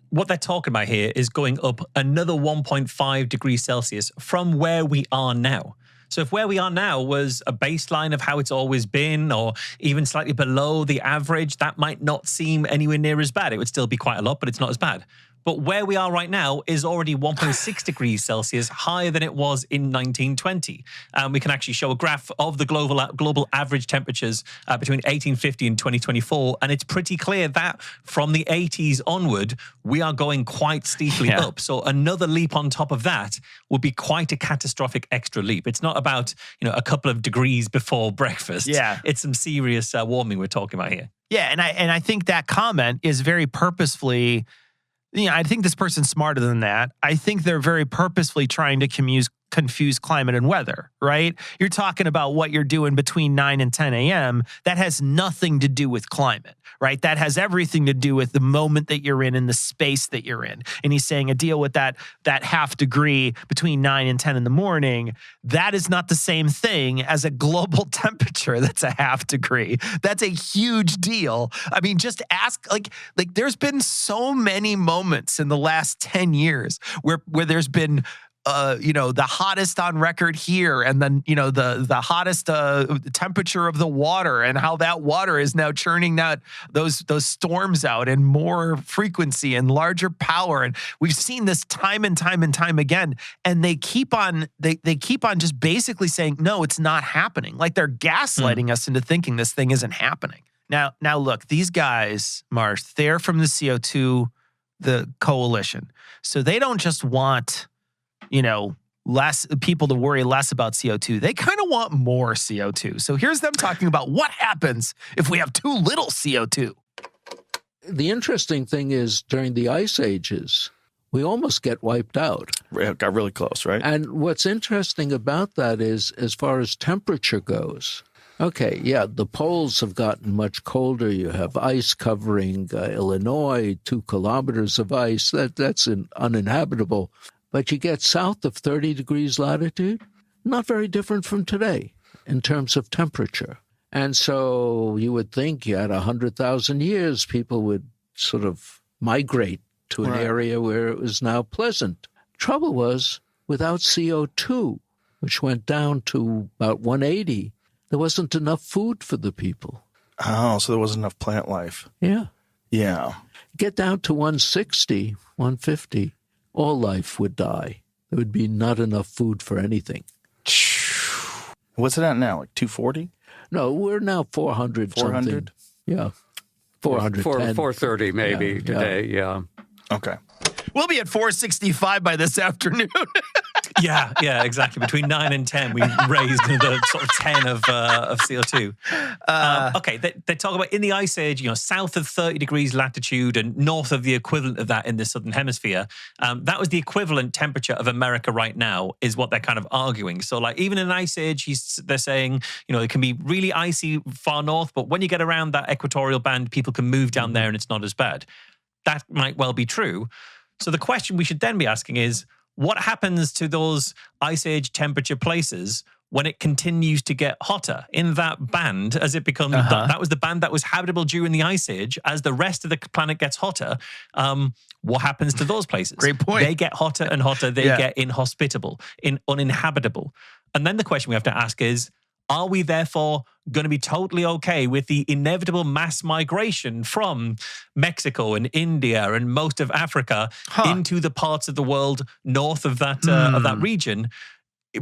what they're talking about here is going up another 1.5 degrees Celsius from where we are now. So if where we are now was a baseline of how it's always been, or even slightly below the average, that might not seem anywhere near as bad. It would still be quite a lot, but it's not as bad. But where we are right now is already 1.6 degrees Celsius higher than it was in 1920. We can actually show a graph of the global average temperatures between 1850 and 2024. And it's pretty clear that from the 80s onward, we are going quite steeply up. So another leap on top of that would be quite a catastrophic extra leap. It's not about, a couple of degrees before breakfast. Yeah. It's some serious warming we're talking about here. Yeah, and I think that comment is very purposefully... I think this person's smarter than that. I think they're very purposefully trying to confuse climate and weather, right? You're talking about what you're doing between 9 and 10 a.m. That has nothing to do with climate, right? That has everything to do with the moment that you're in and the space that you're in. And he's saying a deal with that half degree between 9 and 10 in the morning, that is not the same thing as a global temperature that's a half degree. That's a huge deal. I mean, just ask, like there's been so many moments in the last 10 years where there's been the hottest on record here, and then, the hottest temperature of the water, and how that water is now churning those storms out in more frequency and larger power. And we've seen this time and time and time again. And they keep on just basically saying, no, it's not happening. Like they're gaslighting us into thinking this thing isn't happening. Now look, these guys, Marsh, they're from the CO2, the coalition. So they don't just want less people to worry less about CO2. They kind of want more CO2. So here's them talking about what happens if we have too little CO2. The interesting thing is during the ice ages, we almost get wiped out. It got really close, right? And what's interesting about that is, as far as temperature goes, okay, yeah, the poles have gotten much colder. You have ice covering Illinois, 2 kilometers of ice. That's uninhabitable. But you get south of 30 degrees latitude, not very different from today in terms of temperature. And so you would think you had 100,000 years, people would sort of migrate to an area where it was now pleasant. Trouble was, without CO2, which went down to about 180, there wasn't enough food for the people. Oh, so there wasn't enough plant life. Yeah. Yeah. Get down to 160, 150, all life would die. There would be not enough food for anything. What's it at now, like 240? No, we're now 400 400? Yeah. 410. 430 maybe today, yeah. Okay. We'll be at 465 by this afternoon. Yeah, exactly. Between 9 and 10, we raised another sort of 10 of CO2. Okay, they talk about in the Ice Age, south of 30 degrees latitude and north of the equivalent of that in the southern hemisphere. That was the equivalent temperature of America right now, is what they're kind of arguing. So, like, even in an Ice Age, they're saying, it can be really icy far north, but when you get around that equatorial band, people can move down there and it's not as bad. That might well be true. So the question we should then be asking is, what happens to those Ice Age temperature places when it continues to get hotter in that band as it becomes, that was the band that was habitable during the Ice Age. As the rest of the planet gets hotter, what happens to those places? Great point. They get hotter and hotter. They get inhospitable, uninhabitable. And then the question we have to ask is, are we therefore going to be totally okay with the inevitable mass migration from Mexico and India and most of Africa into the parts of the world north of that region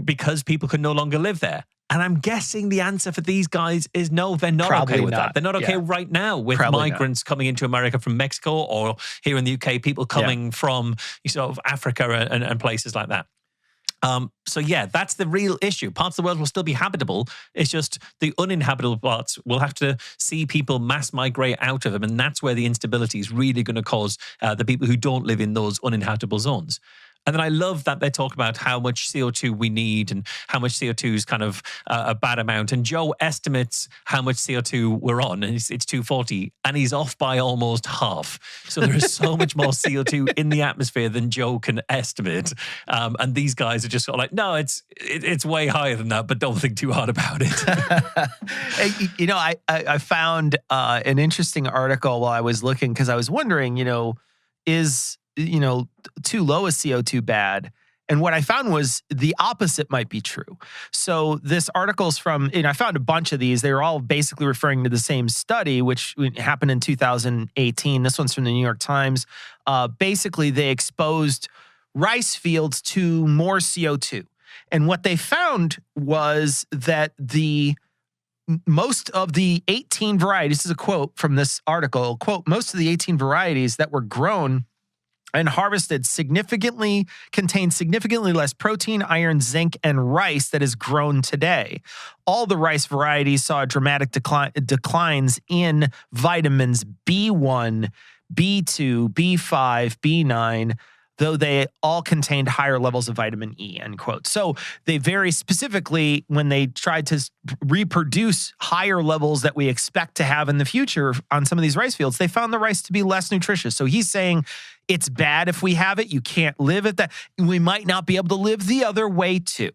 because people can no longer live there? And I'm guessing the answer for these guys is no, they're not Probably okay with not. that. They're not okay right now with migrants coming into America from Mexico, or here in the UK, people coming from sort of Africa and places like that. So that's the real issue. Parts of the world will still be habitable. It's just the uninhabitable parts will have to see people mass migrate out of them. And that's where the instability is really going to cause the people who don't live in those uninhabitable zones. And then I love that they talk about how much CO2 we need and how much CO2 is kind of a bad amount. And Joe estimates how much CO2 we're on, and it's 240, and he's off by almost half. So there is so much more CO2 in the atmosphere than Joe can estimate. And these guys are just sort of like, no, it's way higher than that, but don't think too hard about it. I found an interesting article while I was looking, because I was wondering, is too low a CO2 bad? And what I found was the opposite might be true. So this article's from, I found a bunch of these. They were all basically referring to the same study, which happened in 2018. This one's from the New York Times. Basically, they exposed rice fields to more CO2. And what they found was that most of the 18 varieties, this is a quote from this article, quote, most of the 18 varieties that were grown and harvested contain significantly less protein, iron, zinc, and rice that is grown today. All the rice varieties saw dramatic declines in vitamins B1, B2, B5, B9, though they all contained higher levels of vitamin E, end quote. So they very specifically, when they tried to reproduce higher levels that we expect to have in the future on some of these rice fields, they found the rice to be less nutritious. So he's saying it's bad if we have it. You can't live at that. We might not be able to live the other way too.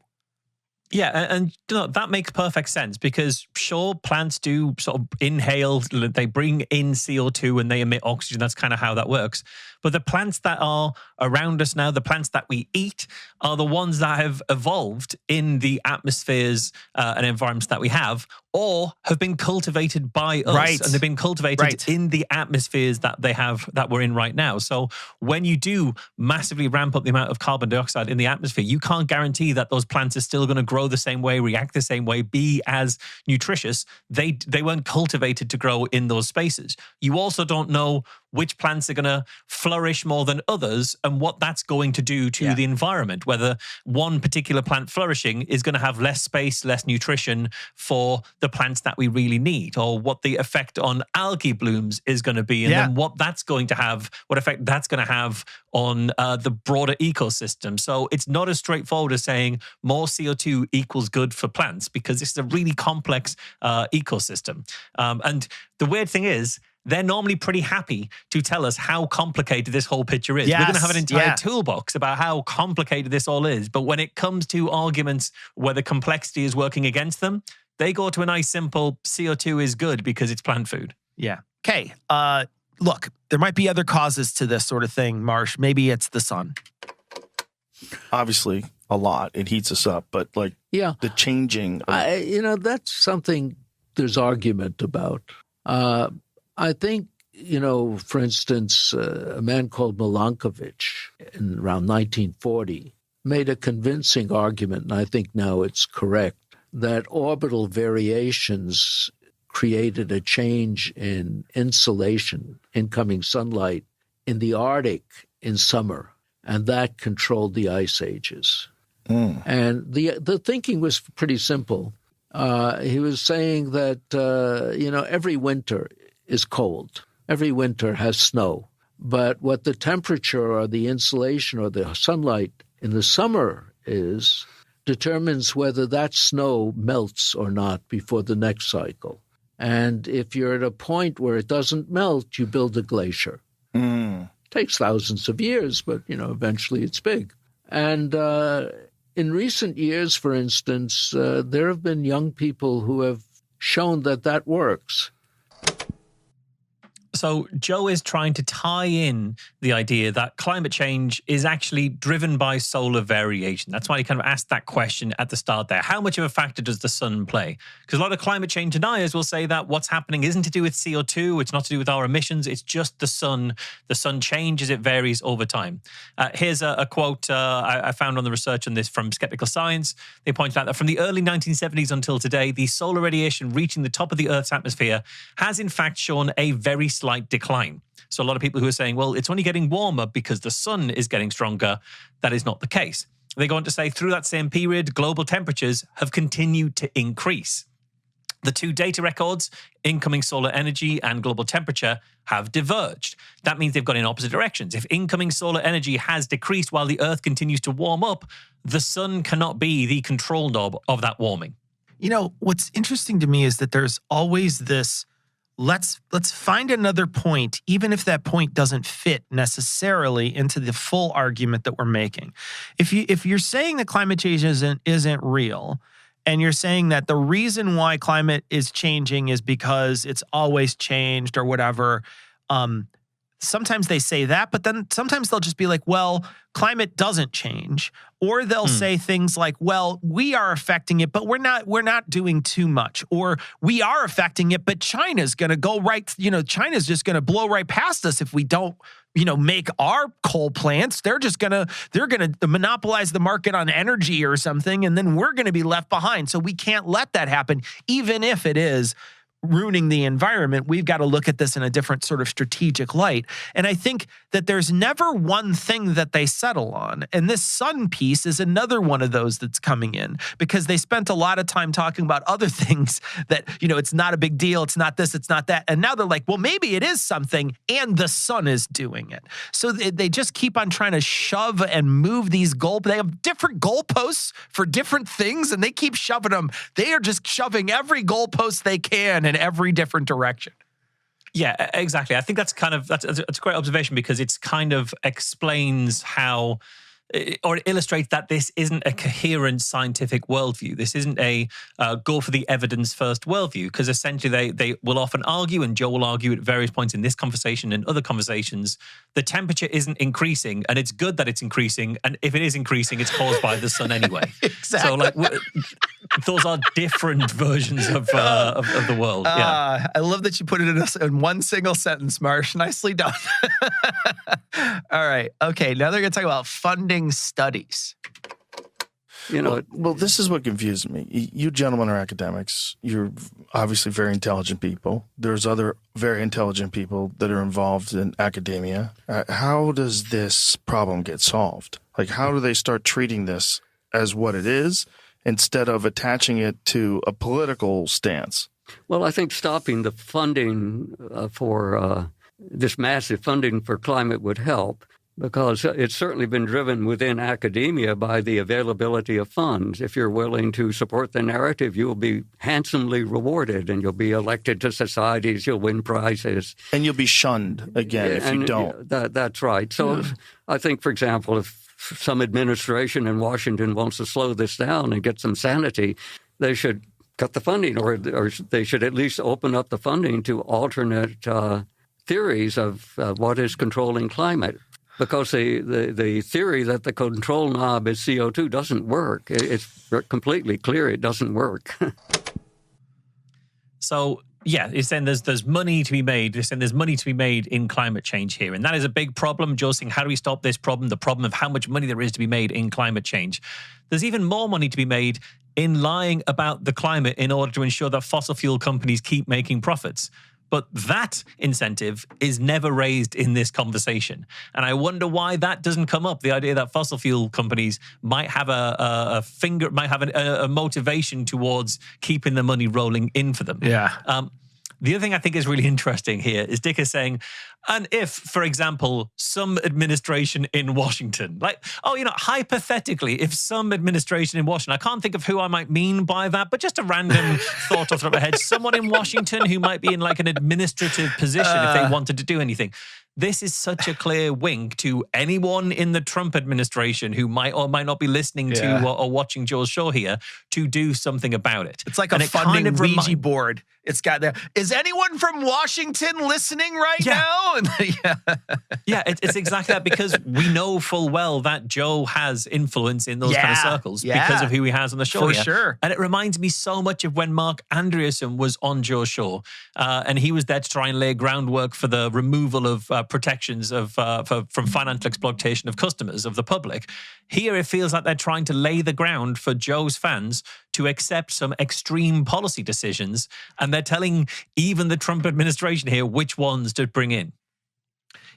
Yeah, and that makes perfect sense, because sure, plants do sort of inhale, they bring in CO2 and they emit oxygen. That's kind of how that works. But the plants that are around us now, the plants that we eat, are the ones that have evolved in the atmospheres and environments that we have, or have been cultivated by us. Right. And they've been cultivated in the atmospheres that they have, that we're in right now. So when you do massively ramp up the amount of carbon dioxide in the atmosphere, you can't guarantee that those plants are still going to grow the same way, react the same way, be as nutritious. They weren't cultivated to grow in those spaces. You also don't know which plants are going to flourish more than others and what that's going to do to the environment, whether one particular plant flourishing is going to have less space, less nutrition for the plants that we really need, or what the effect on algae blooms is going to be, and then what that's going to have, what effect that's going to have on the broader ecosystem. So it's not as straightforward as saying more CO2 equals good for plants, because this is a really complex ecosystem. And the weird thing is, they're normally pretty happy to tell us how complicated this whole picture is. We're going to have an entire toolbox about how complicated this all is. But when it comes to arguments where the complexity is working against them, they go to a nice simple CO2 is good because it's plant food. Yeah. Okay. Look, there might be other causes to this sort of thing, Marsh. Maybe it's the sun. Obviously, a lot. It heats us up. But like the changing. That's something there's argument about. I think, for instance, a man called Milankovitch in around 1940 made a convincing argument, and I think now it's correct, that orbital variations created a change in insolation, incoming sunlight, in the Arctic in summer, and that controlled the ice ages. And the thinking was pretty simple. He was saying that, every winter is cold. Every winter has snow. But what the temperature or the insolation or the sunlight in the summer is determines whether that snow melts or not before the next cycle. And if you're at a point where it doesn't melt, you build a glacier. Takes thousands of years, but, eventually it's big. And in recent years, for instance, there have been young people who have shown that works. So Joe is trying to tie in the idea that climate change is actually driven by solar variation. That's why he kind of asked that question at the start there. How much of a factor does the sun play? Because a lot of climate change deniers will say that what's happening isn't to do with CO2. It's not to do with our emissions. It's just the sun. The sun changes. It varies over time. Here's a quote I found on the research on this from Skeptical Science. They pointed out that from the early 1970s until today, the solar radiation reaching the top of the Earth's atmosphere has in fact shown a very slight decline. So a lot of people who are saying, well, it's only getting warmer because the sun is getting stronger. That is not the case. They go on to say through that same period, global temperatures have continued to increase. The two data records, incoming solar energy and global temperature, have diverged. That means they've gone in opposite directions. If incoming solar energy has decreased while the Earth continues to warm up, the sun cannot be the control knob of that warming. What's interesting to me is that there's always this, let's find another point, even if that point doesn't fit necessarily into the full argument that we're making. If you're saying that climate change isn't real, and you're saying that the reason why climate is changing is because it's always changed or whatever, sometimes they say that, but then sometimes they'll just be like, well, climate doesn't change. Or they'll say things like, well, we are affecting it, but we're not doing too much. Or we are affecting it, but China's going to go right, China's just going to blow right past us if we don't, make our coal plants. They're going to monopolize the market on energy or something, and then we're going to be left behind. So we can't let that happen, even if it is ruining the environment. We've got to look at this in a different sort of strategic light. And I think that there's never one thing that they settle on. And this sun piece is another one of those that's coming in, because they spent a lot of time talking about other things that, it's not a big deal. It's not this, it's not that. And now they're like, well, maybe it is something, and the sun is doing it. So they just keep on trying to shove and move these they have different goalposts for different things, and they keep shoving them. They are just shoving every goalpost they can in every different direction. Yeah, exactly. I think that's a great observation, because it's kind of explains how, or it illustrates that this isn't a coherent scientific worldview. This isn't a go for the evidence first worldview, because essentially they will often argue, and Joe will argue at various points in this conversation and other conversations, the temperature isn't increasing, and it's good that it's increasing, and if it is increasing, it's caused by the sun anyway. Exactly. So those are different versions of the world. Yeah. I love that you put it in one single sentence, Marsh. Nicely done. All right. Okay. Now they're going to talk about funding studies. Well, this is what confuses me. You gentlemen are academics. You're obviously very intelligent people. There's other very intelligent people that are involved in academia. How does this problem get solved? Like, how do they start treating this as what it is instead of attaching it to a political stance? Well, I think stopping the funding for this massive funding for climate would help, because it's certainly been driven within academia by the availability of funds. If you're willing to support the narrative, you'll be handsomely rewarded, and you'll be elected to societies, you'll win prizes. And you'll be shunned again if you don't. That's right. So I think, for example, if some administration in Washington wants to slow this down and get some sanity, they should cut the funding, or they should at least open up the funding to alternate theories of what is controlling climate. Because the theory that the control knob is CO2 doesn't work. It's completely clear it doesn't work. So, yeah, you're saying there's money to be made. You're saying there's money to be made in climate change here. And that is a big problem. Joe's saying, how do we stop this problem? The problem of how much money there is to be made in climate change. There's even more money to be made in lying about the climate in order to ensure that fossil fuel companies keep making profits. But that incentive is never raised in this conversation. And I wonder why that doesn't come up. The idea that fossil fuel companies might have a motivation towards keeping the money rolling in for them. Yeah. The other thing I think is really interesting here is Dick is saying, and if, for example, some administration in Washington, hypothetically, if some administration in Washington, I can't think of who I might mean by that, but just a random thought off the top of my head, someone in Washington who might be in like an administrative position if they wanted to do anything. This is such a clear wink to anyone in the Trump administration who might or might not be listening to or watching Joel's show here to do something about it. It's like a funding Ouija board. It's got there. Is anyone from Washington listening right now? It's exactly that, because we know full well that Joe has influence in those kind of circles because of who he has on the show. For sure. And it reminds me so much of when Mark Andreessen was on Joe's show, and he was there to try and lay groundwork for the removal of protections from financial exploitation of customers, of the public. Here it feels like they're trying to lay the ground for Joe's fans to accept some extreme policy decisions, and they're telling even the Trump administration here which ones to bring in.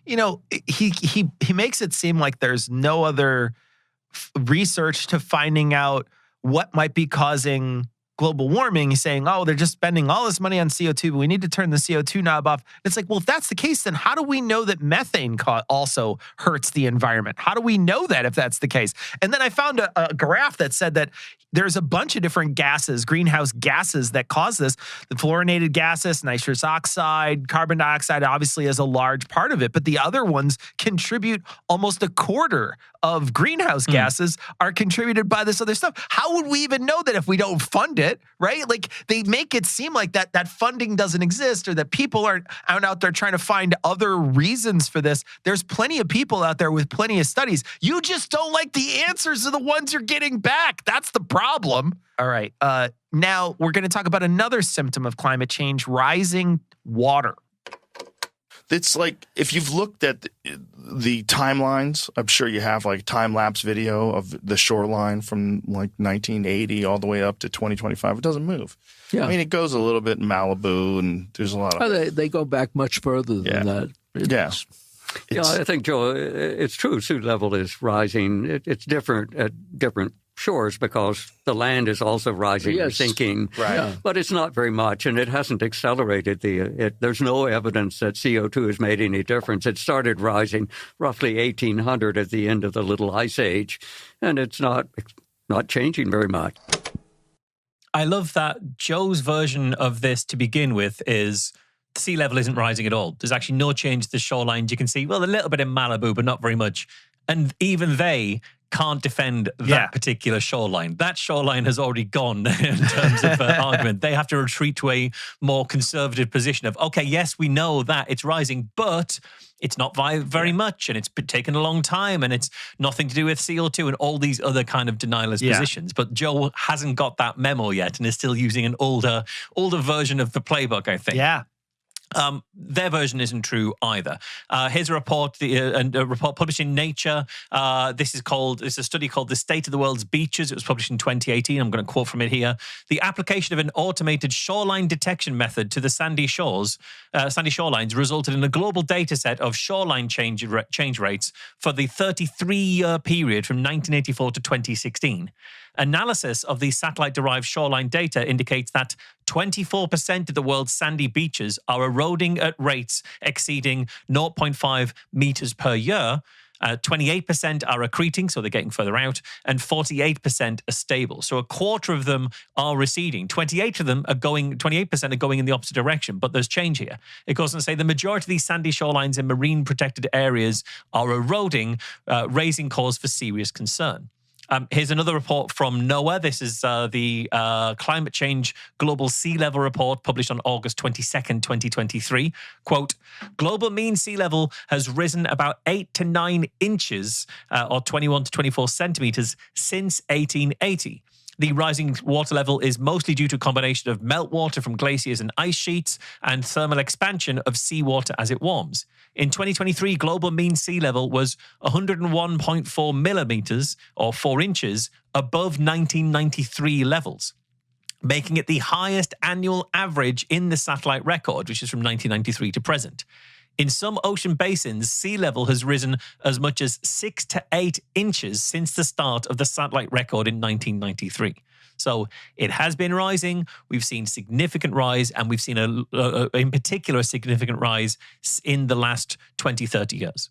You know, he makes it seem like there's no other research to finding out what might be causing global warming. He's saying, they're just spending all this money on CO2, but we need to turn the CO2 knob off. It's like, well, if that's the case, then how do we know that methane also hurts the environment? How do we know that if that's the case? And then I found a graph that said that there's a bunch of different gases, greenhouse gases, that cause this. The fluorinated gases, nitrous oxide, carbon dioxide obviously is a large part of it, but the other ones contribute almost a quarter of greenhouse gases are contributed by this other stuff. How would we even know that if we don't fund it, right? Like, they make it seem like that funding doesn't exist, or that people aren't out there trying to find other reasons for this. There's plenty of people out there with plenty of studies. You just don't like the answers of the ones you're getting back. That's the problem. All right. Now we're going to talk about another symptom of climate change: rising water. It's like, if you've looked at the timelines, I'm sure you have, like, time-lapse video of the shoreline from like 1980 all the way up to 2025. It doesn't move. Yeah. I mean, it goes a little bit in Malibu, and there's a lot of... They go back much further than that. I think, Joe, it's true. Sea level is rising. It's different at different shores because the land is also rising or sinking. Right. Yeah. But it's not very much, and it hasn't accelerated. There's no evidence that CO2 has made any difference. It started rising roughly 1800 at the end of the Little Ice Age, and it's not changing very much. I love that Joe's version of this to begin with is sea level isn't rising at all. There's actually no change to the shorelines. You can see, well, a little bit in Malibu, but not very much. And even they can't defend that particular shoreline. That shoreline has already gone in terms of argument. They have to retreat to a more conservative position of, okay, yes, we know that it's rising, but it's not very much, and it's taken a long time, and it's nothing to do with CO2 and all these other kind of denialist positions. But Joe hasn't got that memo yet and is still using an older version of the playbook, I think. Yeah. Their version isn't true either. Here's a report, a report published in Nature. This is a study called "The State of the World's Beaches." It was published in 2018. I'm going to quote from it here. The application of an automated shoreline detection method to the sandy shorelines resulted in a global data set of shoreline change rates for the 33-year period from 1984 to 2016. Analysis of the satellite-derived shoreline data indicates that 24% of the world's sandy beaches are eroding at rates exceeding 0.5 meters per year. 28% are accreting, so they're getting further out, and 48% are stable. So a quarter of them are receding. 28% are going in the opposite direction, but there's change here. It goes on to say the majority of these sandy shorelines in marine protected areas are eroding, raising cause for serious concern. Here's another report from NOAA. This is the Climate Change Global Sea Level Report published on August 22nd, 2023. Quote, global mean sea level has risen about 8 to 9 inches or 21 to 24 centimeters since 1880. The rising water level is mostly due to a combination of meltwater from glaciers and ice sheets and thermal expansion of seawater as it warms. In 2023, global mean sea level was 101.4 millimeters or 4 inches above 1993 levels, making it the highest annual average in the satellite record, which is from 1993 to present. In some ocean basins, sea level has risen as much as 6 to 8 inches since the start of the satellite record in 1993. So it has been rising. We've seen significant rise, and we've seen, in particular, a significant rise in the last 20, 30 years.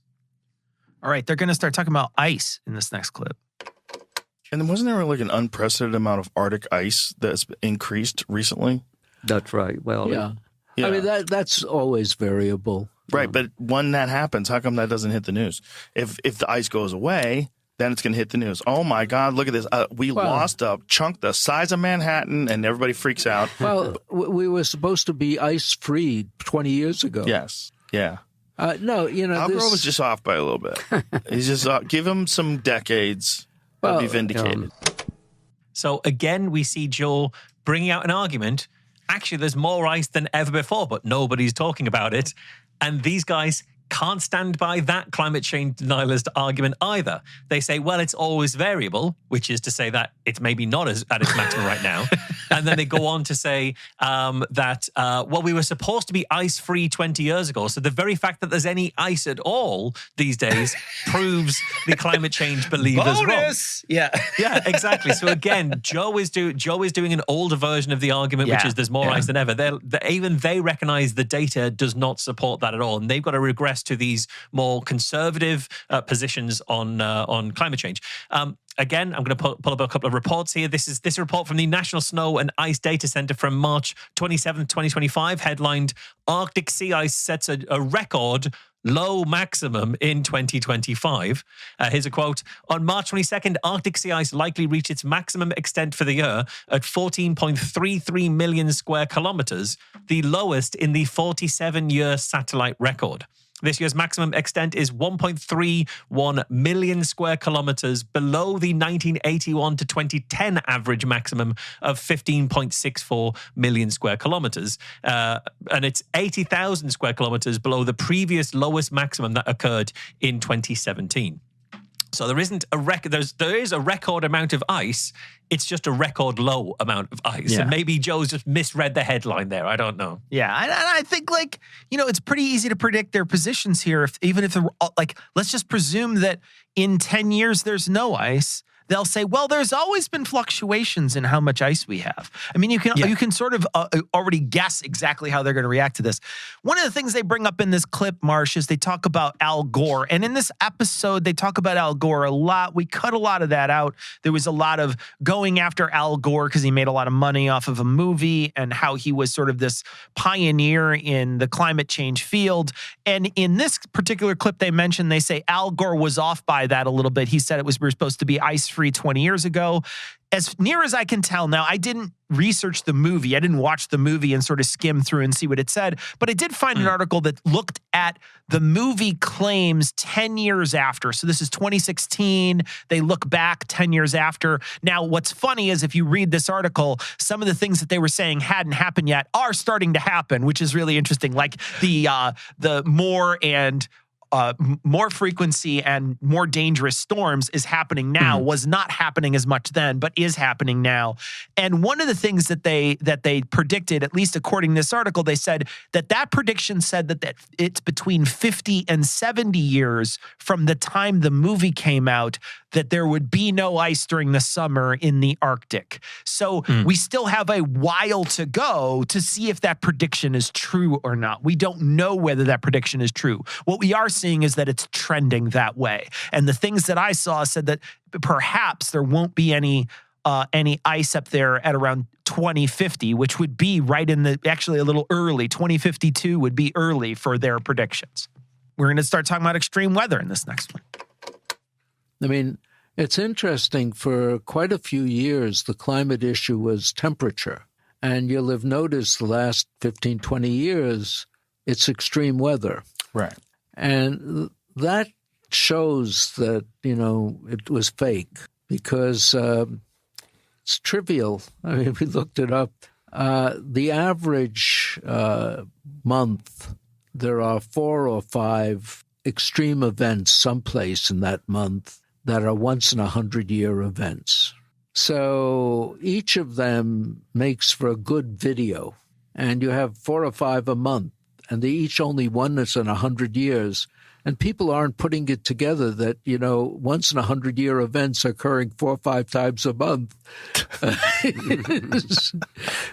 All right, they're going to start talking about ice in this next clip. And wasn't there like an unprecedented amount of Arctic ice that's increased recently? That's right. Well, yeah. I mean, that's always variable. Right, but when that happens, how come that doesn't hit the news? If the ice goes away, then it's going to hit the news. Oh, my God, look at this. We lost a chunk the size of Manhattan, and everybody freaks out. Well, we were supposed to be ice-free 20 years ago. Yes, yeah. No, AlexGrohl was just off by a little bit. He's just give him some decades. He'll be vindicated. So, again, we see Joe bringing out an argument. Actually, there's more ice than ever before, but nobody's talking about it. And these guys can't stand by that climate change denialist argument either. They say, well, it's always variable, which is to say that it's maybe not at its maximum right now. And then they go on to say that, we were supposed to be ice-free 20 years ago. So the very fact that there's any ice at all these days proves the climate change believers wrong. Yeah. Yeah, exactly. So again, Joe is doing an older version of the argument, which is there's more ice than ever. Even they recognize the data does not support that at all. And they've got to regress to these more conservative positions on climate change. Again, I'm going to pull up a couple of reports here. This is a report from the National Snow and Ice Data Center from March 27th, 2025, headlined, Arctic Sea Ice Sets a Record Low Maximum in 2025. Here's a quote. On March 22nd, Arctic sea ice likely reached its maximum extent for the year at 14.33 million square kilometers, the lowest in the 47-year satellite record. This year's maximum extent is 1.31 million square kilometers below the 1981 to 2010 average maximum of 15.64 million square kilometers. And it's 80,000 square kilometers below the previous lowest maximum that occurred in 2017. So there isn't a record. There is a record amount of ice. It's just a record low amount of ice. Yeah. And maybe Joe's just misread the headline there. I don't know. Yeah, and I think it's pretty easy to predict their positions here. Even if let's just presume that in 10 years there's no ice. They'll say, well, there's always been fluctuations in how much ice we have. I mean, you can sort of already guess exactly how they're going to react to this. One of the things they bring up in this clip, Marsh, is they talk about Al Gore. And in this episode, they talk about Al Gore a lot. We cut a lot of that out. There was a lot of going after Al Gore because he made a lot of money off of a movie and how he was sort of this pioneer in the climate change field. And in this particular clip they mentioned, they say Al Gore was off by that a little bit. He said we were supposed to be ice-free history 20 years ago. As near as I can tell now, I didn't research the movie. I didn't watch the movie and sort of skim through and see what it said. But I did find an article that looked at the movie claims 10 years after. So this is 2016. They look back 10 years after. Now, what's funny is if you read this article, some of the things that they were saying hadn't happened yet are starting to happen, which is really interesting. Like the more frequency and more dangerous storms is happening now, was not happening as much then, but is happening now. And one of the things that they predicted, at least according to this article, they said that prediction said that it's between 50 and 70 years from the time the movie came out that there would be no ice during the summer in the Arctic. So we still have a while to go to see if that prediction is true or not. We don't know whether that prediction is true. What we are seeing is that it's trending that way. And the things that I saw said that perhaps there won't be any ice up there at around 2050, which would be actually a little early. 2052 would be early for their predictions. We're going to start talking about extreme weather in this next one. I mean, it's interesting. For quite a few years, the climate issue was temperature. And you'll have noticed the last 15, 20 years, it's extreme weather. Right. And that shows that, it was fake because it's trivial. I mean, we looked it up. The average month, there are 4 or 5 extreme events someplace in that month that are once-in-a-100-year events. So each of them makes for a good video. And you have 4 or 5 a month, and they each only once in 100 years. And people aren't putting it together that, once-in-a-100-year events occurring 4 or 5 times a month.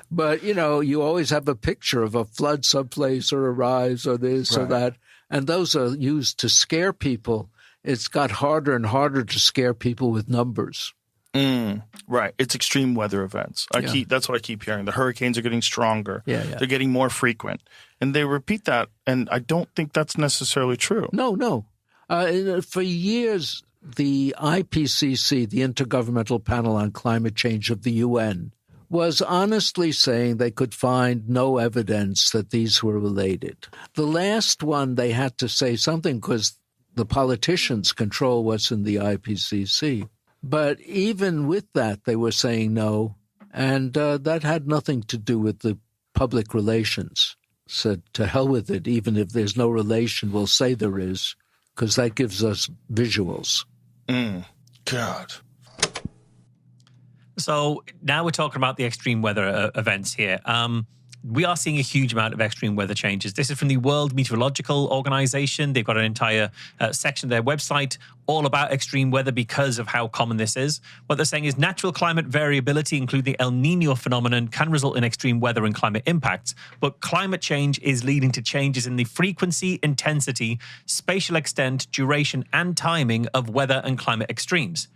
But, you always have a picture of a flood someplace or a rise or this or that. And those are used to scare people. It's got harder and harder to scare people with numbers. Right. It's extreme weather events. That's what I keep hearing. The hurricanes are getting stronger. They're getting more frequent. And they repeat that. And I don't think that's necessarily true. No. For years, the IPCC, the Intergovernmental Panel on Climate Change of the UN, was honestly saying they could find no evidence that these were related. The last one, they had to say something because the politicians control what's in the IPCC. But even with that, they were saying no, and that had nothing to do with the public relations. Said, to hell with it, even if there's no relation, we'll say there is, because that gives us visuals. God. So now we're talking about the extreme weather events here. We are seeing a huge amount of extreme weather changes. This is from the World Meteorological Organization. They've got an entire section of their website all about extreme weather because of how common this is. What they're saying is natural climate variability, including the El Nino phenomenon, can result in extreme weather and climate impacts. But climate change is leading to changes in the frequency, intensity, spatial extent, duration, and timing of weather and climate extremes.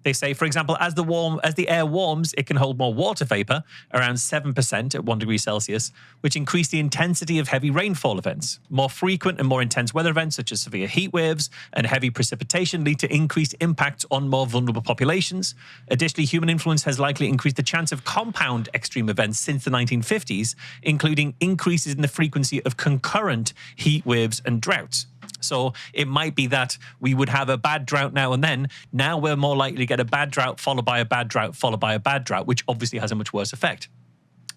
They say, for example, as the air warms, it can hold more water vapor, around 7% at 1 degree Celsius, which increase the intensity of heavy rainfall events. More frequent and more intense weather events, such as severe heat waves and heavy precipitation, lead to increased impacts on more vulnerable populations. Additionally, human influence has likely increased the chance of compound extreme events since the 1950s, including increases in the frequency of concurrent heat waves and droughts. So it might be that we would have a bad drought now and then. Now we're more likely to get a bad drought followed by a bad drought followed by a bad drought, which obviously has a much worse effect.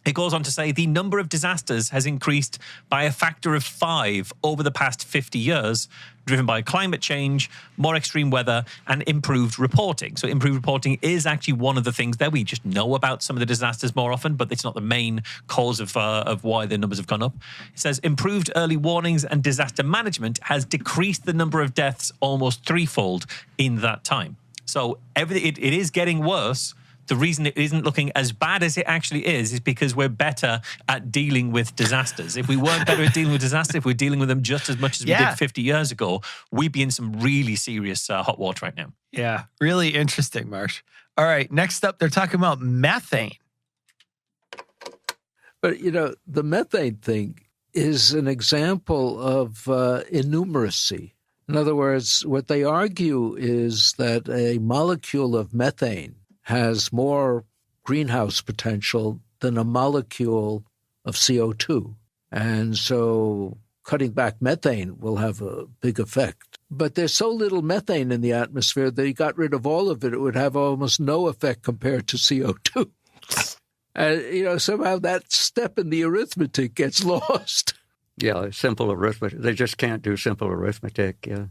It goes on to say the number of disasters has increased by a factor of 5 over the past 50 years, driven by climate change, more extreme weather, and improved reporting. So improved reporting is actually one of the things that we just know about some of the disasters more often, but it's not the main cause of why the numbers have gone up. It says improved early warnings and disaster management has decreased the number of deaths almost threefold in that time. So it is getting worse. The reason it isn't looking as bad as it actually is because we're better at dealing with disasters. If we weren't better at dealing with disasters, if we're dealing with them just as much as we did 50 years ago, we'd be in some really serious hot water right now. Yeah, really interesting, Marsh. All right, next up, they're talking about methane. But, the methane thing is an example of innumeracy. In other words, what they argue is that a molecule of methane has more greenhouse potential than a molecule of CO2. And so cutting back methane will have a big effect. But there's so little methane in the atmosphere that you got rid of all of it, it would have almost no effect compared to CO2. And, somehow that step in the arithmetic gets lost. Yeah, simple arithmetic. They just can't do simple arithmetic, yeah.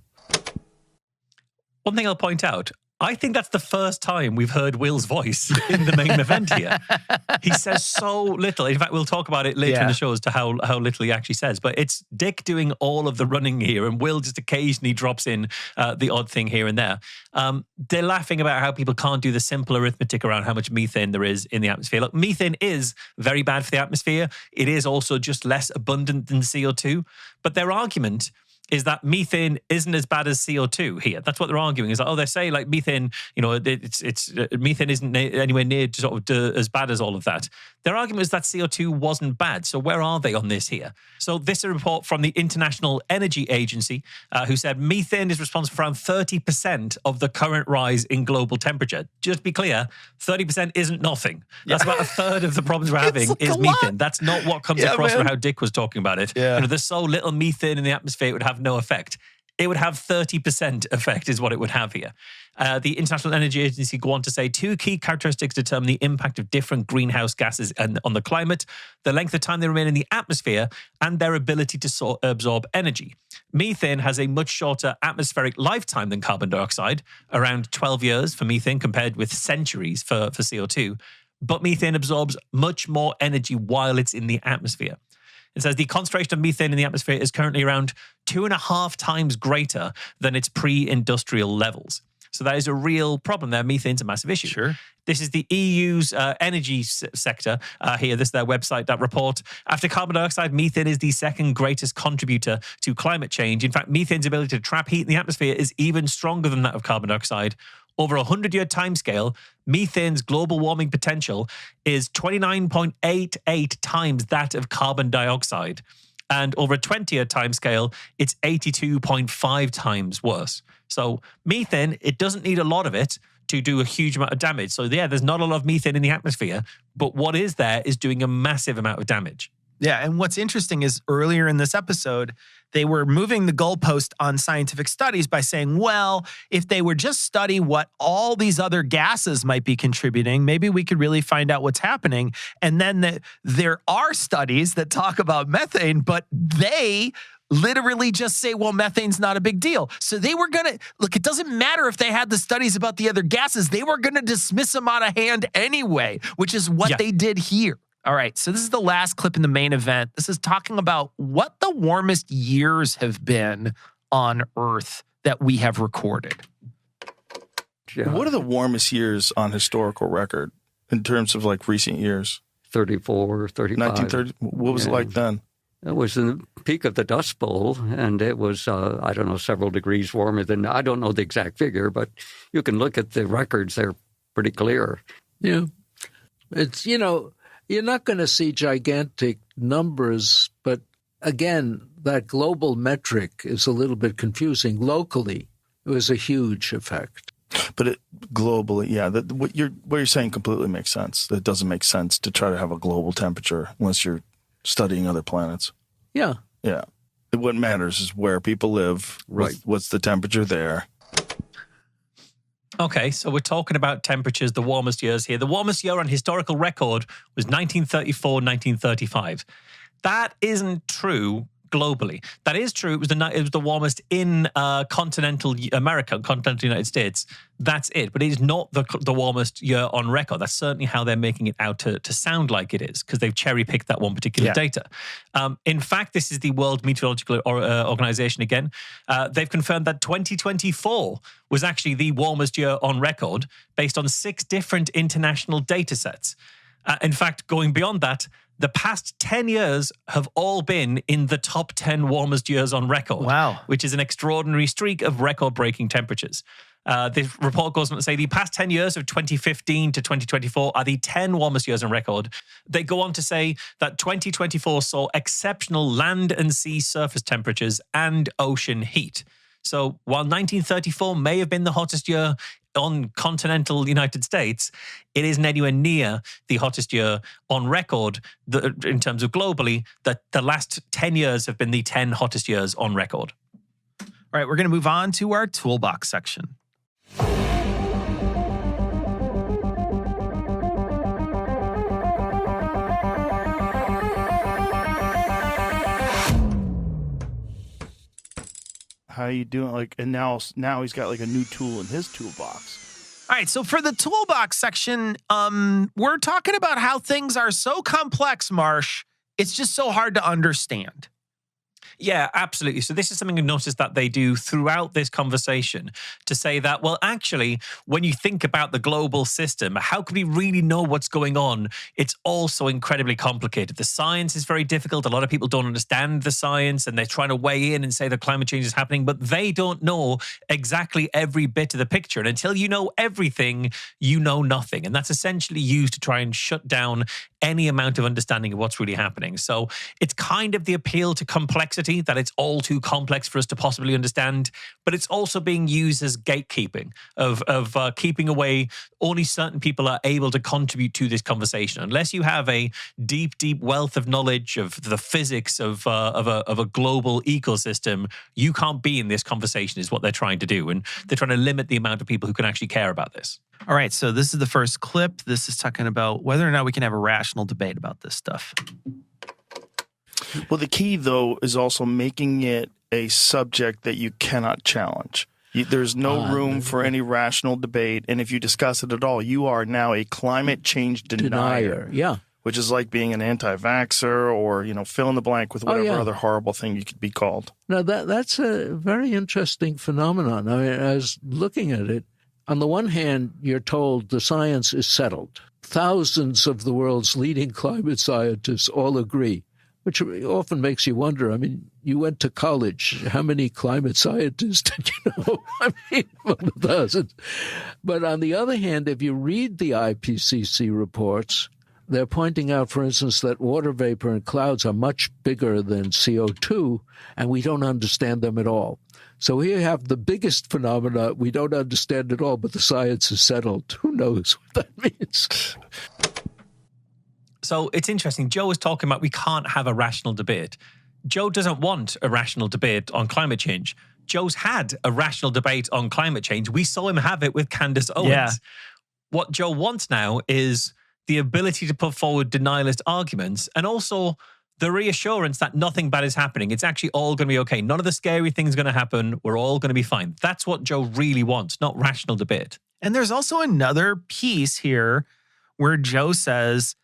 One thing I'll point out, I think that's the first time we've heard Will's voice in the main event here. He says so little. In fact, we'll talk about it later in the show as to how little he actually says. But it's Dick doing all of the running here, and Will just occasionally drops in the odd thing here and there. They're laughing about how people can't do the simple arithmetic around how much methane there is in the atmosphere. Look, methane is very bad for the atmosphere. It is also just less abundant than CO2. But their argument is that methane isn't as bad as CO2 here. That's what they're arguing. Is that, they say like methane, methane isn't anywhere near sort of as bad as all of that. Their argument is that CO2 wasn't bad. So where are they on this here? So this is a report from the International Energy Agency who said methane is responsible for around 30% of the current rise in global temperature. Just to be clear, 30% isn't nothing. That's about a third of the problems we're having is methane. That's not what comes across from how Dick was talking about it. Yeah. There's so little methane in the atmosphere, it would have no effect. It would have 30% effect is what it would have here. The International Energy Agency go on to say 2 key characteristics determine the impact of different greenhouse gases on the climate: the length of time they remain in the atmosphere and their ability to absorb energy. Methane has a much shorter atmospheric lifetime than carbon dioxide, around 12 years for methane compared with centuries for CO2. But methane absorbs much more energy while it's in the atmosphere. It says the concentration of methane in the atmosphere is currently around 2.5 times greater than its pre-industrial levels. So that is a real problem there. Methane's a massive issue. Sure. This is the EU's energy sector here. This is their website, that report. After carbon dioxide, methane is the second greatest contributor to climate change. In fact, methane's ability to trap heat in the atmosphere is even stronger than that of carbon dioxide. Over a 100-year timescale, methane's global warming potential is 29.88 times that of carbon dioxide. And over a 20-year timescale, it's 82.5 times worse. So methane, it doesn't need a lot of it to do a huge amount of damage. So yeah, there's not a lot of methane in the atmosphere, but what is there is doing a massive amount of damage. Yeah, and what's interesting is earlier in this episode, they were moving the goalpost on scientific studies by saying, well, if they would just study what all these other gases might be contributing, maybe we could really find out what's happening. And then there are studies that talk about methane, but they literally just say, well, methane's not a big deal. So they were going to, look, it doesn't matter if they had the studies about the other gases. They were going to dismiss them out of hand anyway, which is what they did here. All right, so this is the last clip in the main event. This is talking about what the warmest years have been on Earth that we have recorded. Yeah. What are the warmest years on historical record in terms of like recent years? 34, 35. 1930. What was it like then? It was the peak of the Dust Bowl, and it was, several degrees warmer than, I don't know the exact figure, but you can look at the records. They're pretty clear. Yeah. It's, you're not going to see gigantic numbers, but again, that global metric is a little bit confusing. Locally, it was a huge effect. But globally, yeah, what you're saying completely makes sense. It doesn't make sense to try to have a global temperature unless you're studying other planets. Yeah. Yeah. What matters is where people live, right? What's the temperature there. Okay, so we're talking about temperatures, the warmest years here. The warmest year on historical record was 1934, 1935. That isn't true globally. That is true. It was the warmest in continental America, continental United States. That's it. But it is not the warmest year on record. That's certainly how they're making it out to sound like it is, because they've cherry-picked that one particular data. In fact, this is the World Meteorological Organization again. They've confirmed that 2024 was actually the warmest year on record based on 6 different international data sets. In fact, going beyond that, the past 10 years have all been in the top 10 warmest years on record. Wow. Which is an extraordinary streak of record-breaking temperatures. The report goes on to say the past 10 years of 2015 to 2024 are the 10 warmest years on record. They go on to say that 2024 saw exceptional land and sea surface temperatures and ocean heat. So while 1934 may have been the hottest year on continental United States, it isn't anywhere near the hottest year on record in terms of globally, that the last 10 years have been the 10 hottest years on record. All right, we're going to move on to our toolbox section. How you doing? Like, and now he's got like a new tool in his toolbox. All right, so for the toolbox section, we're talking about how things are so complex, Marsh. It's just so hard to understand. Yeah, absolutely. So this is something I've noticed that they do throughout this conversation to say that, well, actually, when you think about the global system, how can we really know what's going on? It's also incredibly complicated. The science is very difficult. A lot of people don't understand the science and they're trying to weigh in and say that climate change is happening, but they don't know exactly every bit of the picture. And until you know everything, you know nothing. And that's essentially used to try and shut down any amount of understanding of what's really happening. So it's kind of the appeal to complexity, that it's all too complex for us to possibly understand, but it's also being used as gatekeeping of keeping away. Only certain people are able to contribute to this conversation. Unless you have a deep, deep wealth of knowledge of the physics of a global ecosystem, you can't be in this conversation, is what they're trying to do. And they're trying to limit the amount of people who can actually care about this. All right, so this is the first clip. This is talking about whether or not we can have a rational debate about this stuff. Well, the key, though, is also making it a subject that you cannot challenge. There's no room for any rational debate. And if you discuss it at all, you are now a climate change denier. Yeah. Which is like being an anti-vaxxer or, fill in the blank with whatever other horrible thing you could be called. Now, that's a very interesting phenomenon. I mean, I was looking at it. On the one hand, you're told the science is settled. Thousands of the world's leading climate scientists all agree, which often makes you wonder. I mean, you went to college. How many climate scientists did you know? I mean, thousands. But on the other hand, if you read the IPCC reports, they're pointing out, for instance, that water vapor and clouds are much bigger than CO2, and we don't understand them at all. So here you have the biggest phenomena we don't understand at all, but the science is settled. Who knows what that means? So it's interesting. Joe was talking about we can't have a rational debate. Joe doesn't want a rational debate on climate change. Joe's had a rational debate on climate change. We saw him have it with Candace Owens. Yeah. What Joe wants now is the ability to put forward denialist arguments and also the reassurance that nothing bad is happening. It's actually all going to be okay. None of the scary things are going to happen. We're all going to be fine. That's what Joe really wants, not rational debate. And there's also another piece here where Joe says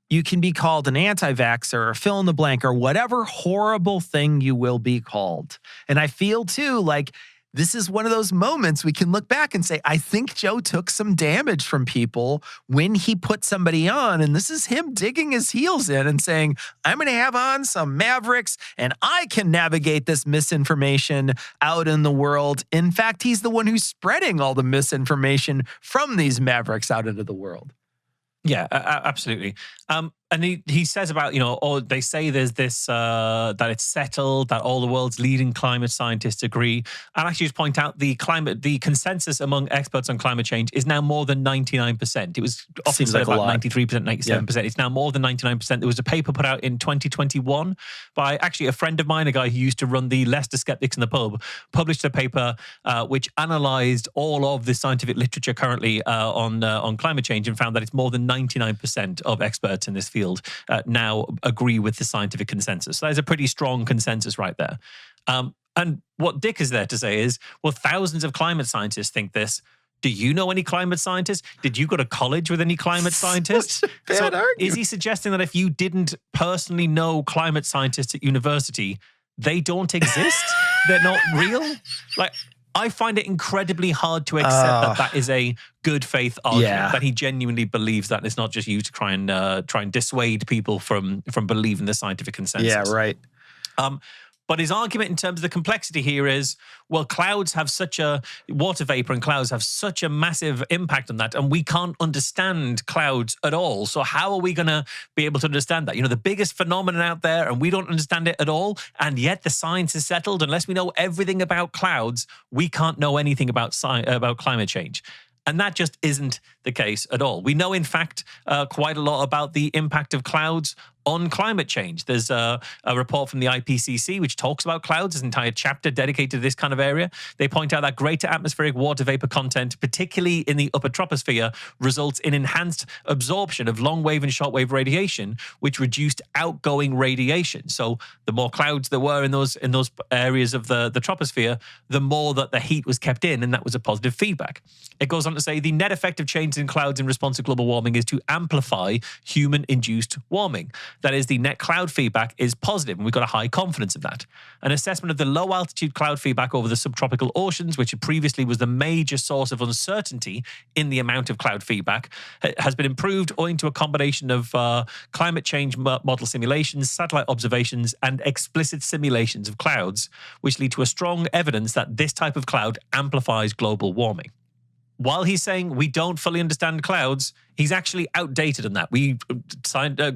you can be called an anti-vaxxer or fill in the blank or whatever horrible thing you will be called. And I feel too like this is one of those moments we can look back and say, I think Joe took some damage from people when he put somebody on. And this is him digging his heels in and saying, I'm going to have on some mavericks and I can navigate this misinformation out in the world. In fact, he's the one who's spreading all the misinformation from these mavericks out into the world. Yeah, absolutely. And he says about, they say there's this, that it's settled, that all the world's leading climate scientists agree. I'll actually just point out the consensus among experts on climate change is now more than 99%. It was often said about 93%, 97%. Yeah. It's now more than 99%. There was a paper put out in 2021 by actually a friend of mine, a guy who used to run the Leicester Skeptics in the pub, published a paper which analysed all of the scientific literature currently on climate change and found that it's more than 99% of experts in this field now agree with the scientific consensus. So there's a pretty strong consensus right there. And what Dick is there to say is, well, thousands of climate scientists think this. Do you know any climate scientists? Did you go to college with any climate scientists? Is he suggesting that if you didn't personally know climate scientists at university, they don't exist? They're not real? I find it incredibly hard to accept that is a good faith argument, that he genuinely believes that. It's not just used to try and dissuade people from believing the scientific consensus. Yeah, right. But his argument in terms of the complexity here is, well, water vapor and clouds have such a massive impact on that, and we can't understand clouds at all. So how are we going to be able to understand that? The biggest phenomenon out there, and we don't understand it at all, and yet the science is settled. Unless we know everything about clouds, we can't know anything about climate change. And that just isn't the case at all. We know, in fact, quite a lot about the impact of clouds on climate change. There's a report from the IPCC which talks about clouds. There's an entire chapter dedicated to this kind of area. They point out that greater atmospheric water vapor content, particularly in the upper troposphere, results in enhanced absorption of long-wave and short-wave radiation, which reduced outgoing radiation. So the more clouds there were in those areas of the troposphere, the more that the heat was kept in, and that was a positive feedback. It goes on to say the net effect of changes in clouds in response to global warming is to amplify human-induced warming. That is, the net cloud feedback is positive, and we've got a high confidence of that. An assessment of the low-altitude cloud feedback over the subtropical oceans, which previously was the major source of uncertainty in the amount of cloud feedback, has been improved owing to a combination of climate change model simulations, satellite observations, and explicit simulations of clouds, which lead to a strong evidence that this type of cloud amplifies global warming. While he's saying we don't fully understand clouds, he's actually outdated on that.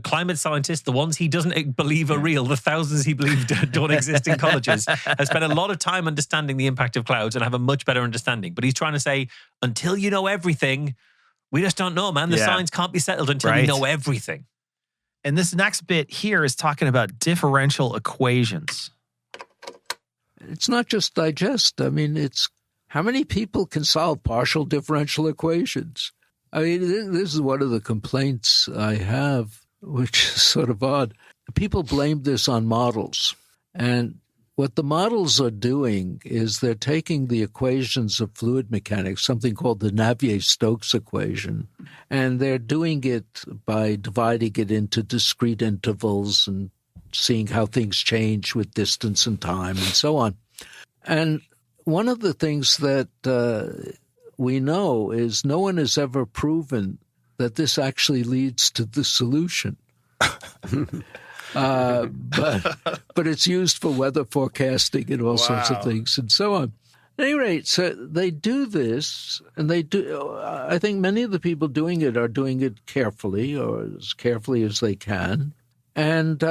Climate scientists, the ones he doesn't believe are real, the thousands he believed don't exist in colleges, have spent a lot of time understanding the impact of clouds and have a much better understanding. But he's trying to say, until you know everything, we just don't know, man. The science can't be settled until you know everything. And this next bit here is talking about differential equations. It's not just digest. I mean, it's how many people can solve partial differential equations? I mean, this is one of the complaints I have, which is sort of odd. People blame this on models. And what the models are doing is they're taking the equations of fluid mechanics, something called the Navier-Stokes equation, and they're doing it by dividing it into discrete intervals and seeing how things change with distance and time and so on. And one of the things that we know is no one has ever proven that this actually leads to the solution. But it's used for weather forecasting and all sorts of things and so on. At any rate, so they do this, and they do. I think many of the people doing it are doing it carefully, or as carefully as they can, and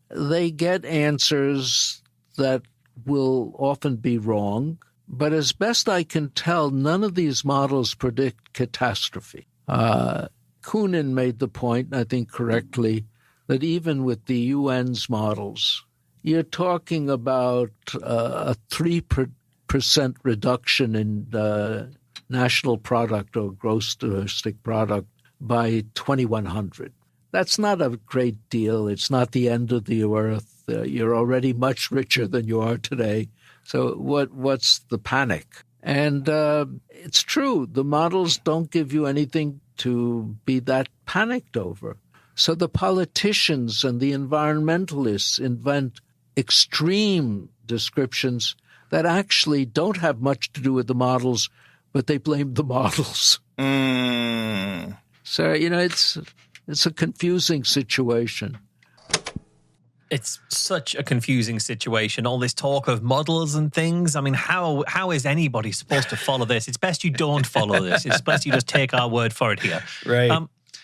they get answers that will often be wrong. But as best I can tell, none of these models predict catastrophe. Kunin made the point, I think correctly, that even with the UN's models, you're talking about a 3% reduction in national product or gross domestic product by 2100. That's not a great deal. It's not the end of the earth. You're already much richer than you are today. So what's the panic? And it's true. The models don't give you anything to be that panicked over. So the politicians and the environmentalists invent extreme descriptions that actually don't have much to do with the models, but they blame the models. So, it's a confusing situation. It's such a confusing situation. All this talk of models and things. I mean, how is anybody supposed to follow this? It's best you don't follow this. It's best you just take our word for it here. Right.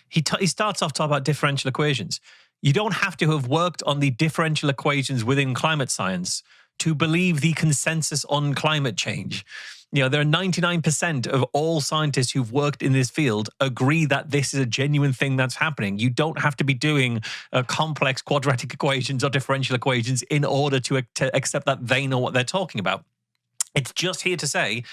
He starts off talking about differential equations. You don't have to have worked on the differential equations within climate science to believe the consensus on climate change. There are 99% of all scientists who've worked in this field agree that this is a genuine thing that's happening. You don't have to be doing complex quadratic equations or differential equations in order to accept that they know what they're talking about. It's just here to say,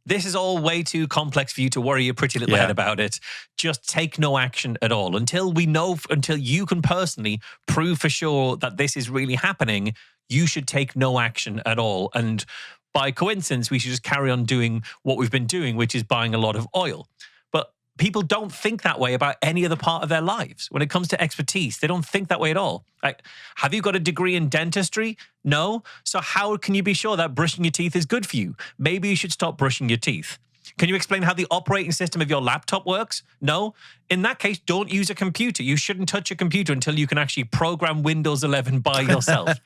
this is all way too complex for you to worry your pretty little head about it. Just take no action at all. Until you can personally prove for sure that this is really happening, you should take no action at all. And by coincidence, we should just carry on doing what we've been doing, which is buying a lot of oil. But people don't think that way about any other part of their lives. When it comes to expertise, they don't think that way at all. Like, have you got a degree in dentistry? No. So how can you be sure that brushing your teeth is good for you? Maybe you should stop brushing your teeth. Can you explain how the operating system of your laptop works? No. In that case, don't use a computer. You shouldn't touch a computer until you can actually program Windows 11 by yourself.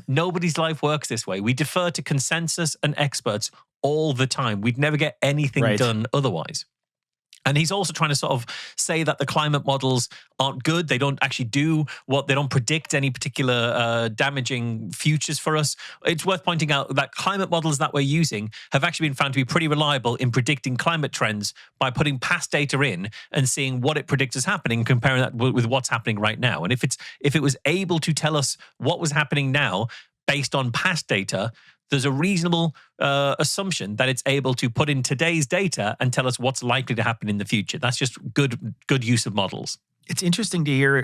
Nobody's life works this way. We defer to consensus and experts all the time. We'd never get anything done otherwise. And he's also trying to sort of say that the climate models aren't good. They don't actually they don't predict any particular damaging futures for us. It's worth pointing out that climate models that we're using have actually been found to be pretty reliable in predicting climate trends by putting past data in and seeing what it predicts is happening, comparing that with what's happening right now. And if it was able to tell us what was happening now based on past data, there's a reasonable assumption that it's able to put in today's data and tell us what's likely to happen in the future. That's just good use of models. It's interesting to hear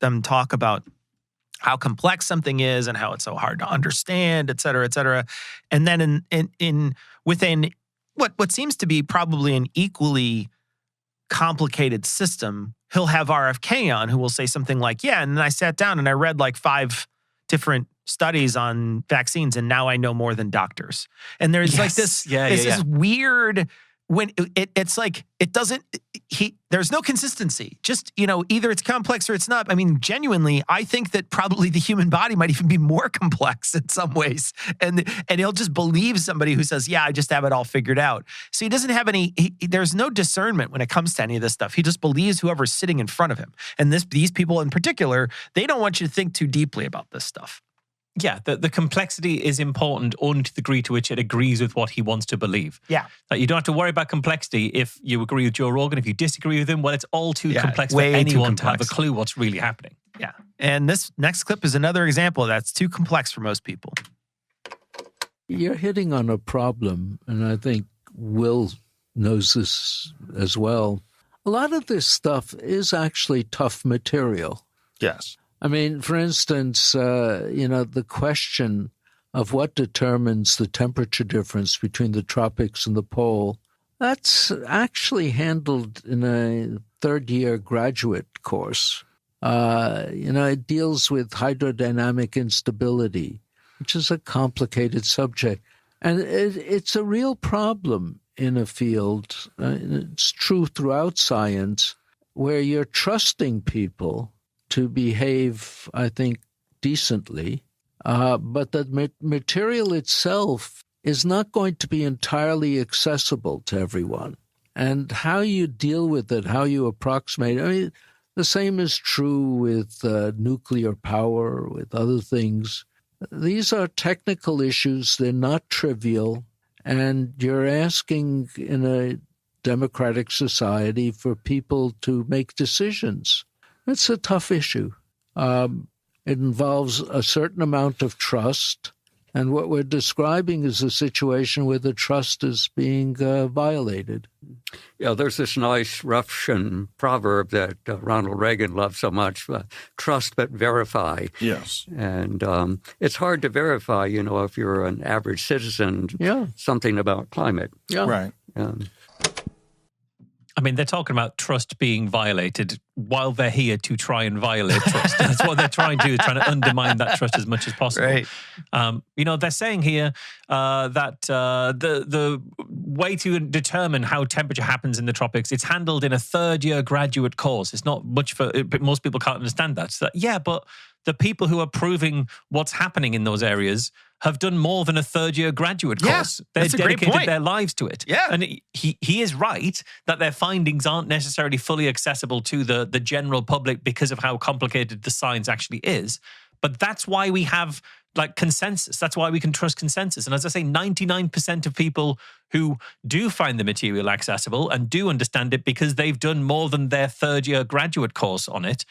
them talk about how complex something is and how it's so hard to understand, et cetera, et cetera. And then within what seems to be probably an equally complicated system, he'll have RFK on who will say something like, yeah, and then I sat down and I read like 5 different studies on vaccines, and now I know more than doctors. And there's like this, this weird, when it's like, it doesn't, there's no consistency. Just, either it's complex or it's not. I mean, genuinely, I think that probably the human body might even be more complex in some ways. And he'll just believe somebody who says, yeah, I just have it all figured out. So he doesn't have there's no discernment when it comes to any of this stuff. He just believes whoever's sitting in front of him. And these people in particular, they don't want you to think too deeply about this stuff. Yeah, the complexity is important only to the degree to which it agrees with what he wants to believe. Yeah. Like, you don't have to worry about complexity if you agree with Joe Rogan. If you disagree with him, well, it's all too complex for anyone to have a clue what's really happening. Yeah. And this next clip is another example that's too complex for most people. You're hitting on a problem, and I think Will knows this as well. A lot of this stuff is actually tough material. Yes. I mean, for instance, the question of what determines the temperature difference between the tropics and the pole, that's actually handled in a third-year graduate course. It deals with hydrodynamic instability, which is a complicated subject. And it's a real problem in a field, it's true throughout science, where you're trusting people to behave, I think, decently, but the material itself is not going to be entirely accessible to everyone. And how you deal with it, how you approximate, I mean, the same is true with nuclear power, with other things. These are technical issues. They're not trivial. And you're asking in a democratic society for people to make decisions. It's a tough issue. It involves a certain amount of trust, and what we're describing is a situation where the trust is being violated. Yeah, there's this nice Russian proverb that Ronald Reagan loved so much, trust but verify. Yes. And it's hard to verify, if you're an average citizen, something about climate. Yeah. Right. I mean, they're talking about trust being violated while they're here to try and violate trust. That's what they're trying to do, trying to undermine that trust as much as possible. Right. They're saying here that the way to determine how temperature happens in the tropics, it's handled in a third-year graduate course. It's not much but most people can't understand that. So, but the people who are proving what's happening in those areas have done more than a third-year graduate course. They've dedicated their lives to it. Yeah. And he is right that their findings aren't necessarily fully accessible to the general public because of how complicated the science actually is. But that's why we have consensus. That's why we can trust consensus. And as I say, 99% of people who do find the material accessible and do understand it because they've done more than their third-year graduate course on it,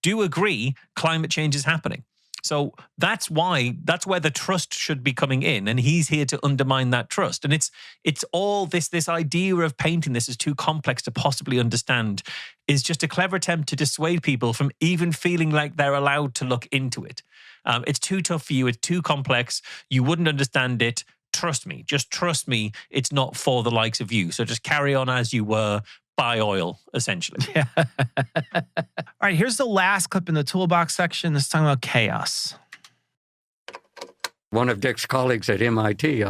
do agree climate change is happening. So that's where the trust should be coming in, and he's here to undermine that trust. And it's all this idea of painting this as too complex to possibly understand is just a clever attempt to dissuade people from even feeling like they're allowed to look into it. It's too tough for you. It's too complex. You wouldn't understand it. Trust me. Just trust me. It's not for the likes of you. So just carry on as you were. Buy oil, essentially. Yeah. All right, here's the last clip in the Toolbox section. This is talking about chaos. One of Dick's colleagues at MIT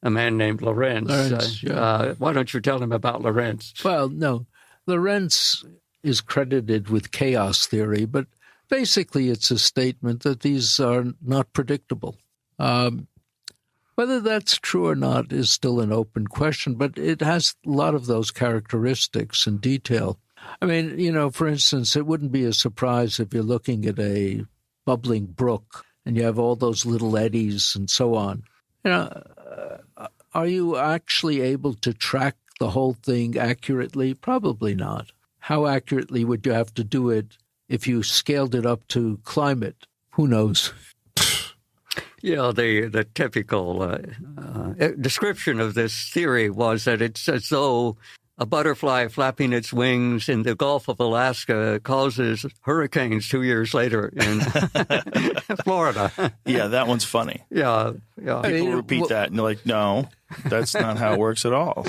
a man named Lorentz. Why don't you tell him about Lorentz? Well, no. Lorentz is credited with chaos theory, but basically it's a statement that these are not predictable. Whether that's true or not is still an open question, but it has a lot of those characteristics in detail. I mean, for instance, it wouldn't be a surprise if you're looking at a bubbling brook and you have all those little eddies and so on. Are you actually able to track the whole thing accurately? Probably not. How accurately would you have to do it if you scaled it up to climate? Who knows? Yeah, the typical description of this theory was that it's as though a butterfly flapping its wings in the Gulf of Alaska causes hurricanes 2 years later in Florida. Yeah, that one's funny. Yeah. People repeat that, and they're like, no, that's not how it works at all.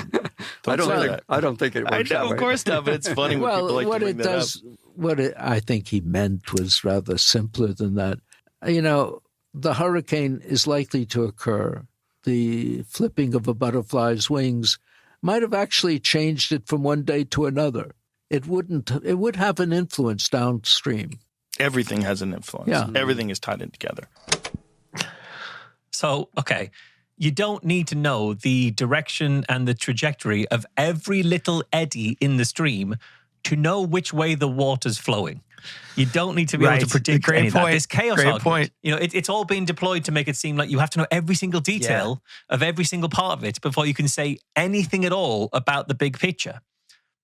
I don't think it works that way. Of course not, but it's funny when people like to bring that up. What I think he meant was rather simpler than that. The hurricane is likely to occur. The flipping of a butterfly's wings might have actually changed it from one day to another. It would have an influence downstream. Everything has an influence. Yeah. Everything is tied in together. So, okay, you don't need to know the direction and the trajectory of every little eddy in the stream to know which way the water's flowing. You don't need to be able to predict any of that. This chaos argument, it's all being deployed to make it seem like you have to know every single detail of every single part of it before you can say anything at all about the big picture.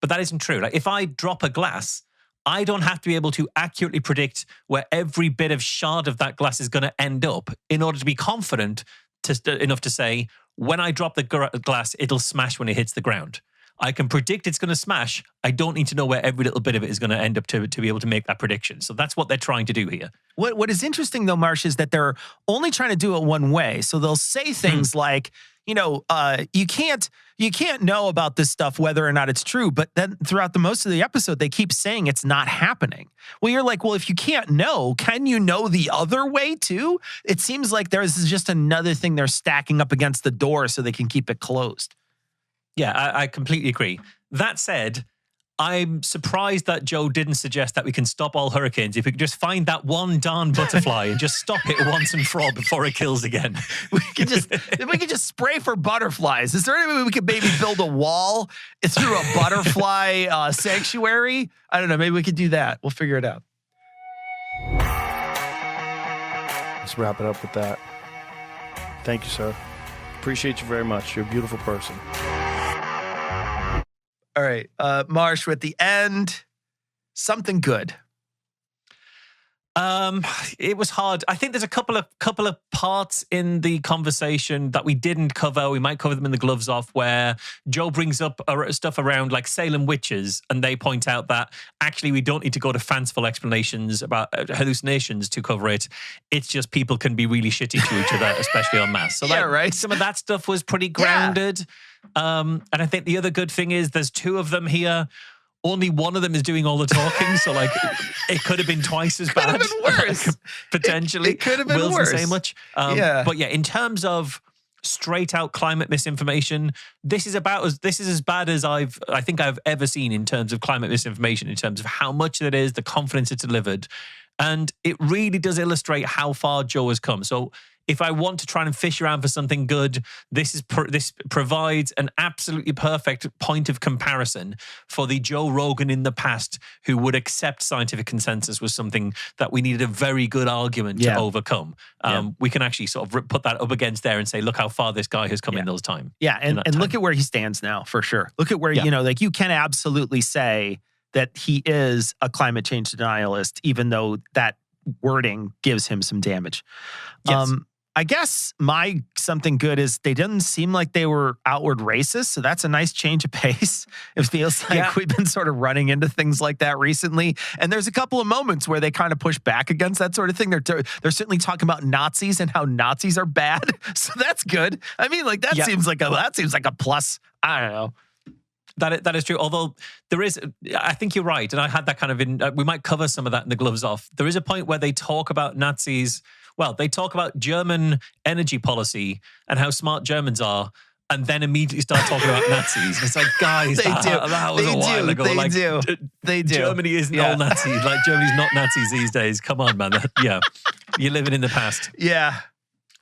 But that isn't true. Like, if I drop a glass, I don't have to be able to accurately predict where every bit of shard of that glass is going to end up in order to be confident enough to say, when I drop the glass, it'll smash when it hits the ground. I can predict it's going to smash. I don't need to know where every little bit of it is going to end up to be able to make that prediction. So that's what they're trying to do here. What is interesting, though, Marsh, is that they're only trying to do it one way. So they'll say things like, you can't know about this stuff whether or not it's true. But then throughout the most of the episode, they keep saying it's not happening. Well, you're like, well, if you can't know, can you know the other way too? It seems like there's just another thing they're stacking up against the door so they can keep it closed. Yeah, I completely agree. That said, I'm surprised that Joe didn't suggest that we can stop all hurricanes if we could just find that one darn butterfly and just stop it once and for all before it kills again. We could just spray for butterflies. Is there any way we could maybe build a wall through a butterfly sanctuary? I don't know. Maybe we could do that. We'll figure it out. Let's wrap it up with that. Thank you, sir. Appreciate you very much. You're a beautiful person. All right, Marsh, we're at the end. Something good. It was hard. I think there's a couple of parts in the conversation that we didn't cover. We might cover them in the gloves off, where Joe brings up stuff around like Salem witches, and they point out that actually we don't need to go to fanciful explanations about hallucinations to cover it. It's just people can be really shitty to each other, especially en masse. So some of that stuff was pretty grounded. And I think the other good thing is there's two of them here. Only one of them is doing all the talking, so it could have been twice as bad. Could have been worse. Potentially. It could have been Will's worse. Say much. But yeah, in terms of straight out climate misinformation, this is as bad as I think I've ever seen in terms of climate misinformation, in terms of how much it is, the confidence it's delivered. And it really does illustrate how far Joe has come. So if I want to try and fish around for something good, this provides an absolutely perfect point of comparison for the Joe Rogan in the past who would accept scientific consensus was something that we needed a very good argument to overcome. We can actually sort of put that up against there and say, look how far this guy has come in those time. Yeah, and look at where he stands now, for sure. Look at where, you can absolutely say that he is a climate change denialist, even though that wording gives him some damage. Yes. I guess my something good is they didn't seem like they were outward racist, so that's a nice change of pace. It feels like we've been sort of running into things like that recently, and there's a couple of moments where they kind of push back against that sort of thing. They're certainly talking about Nazis and how Nazis are bad, so that's good. I mean, like that seems like a plus. I don't know. That is true. Although there is, I think you're right, and I had that kind of we might cover some of that in the gloves off. There is a point where they talk about Nazis Well, they talk about German energy policy and how smart Germans are, and then immediately start talking about Nazis. It's like, guys, that was a while ago. They do. Germany isn't all Nazis. Like, Germany's not Nazis these days. Come on, man. You're living in the past. Yeah.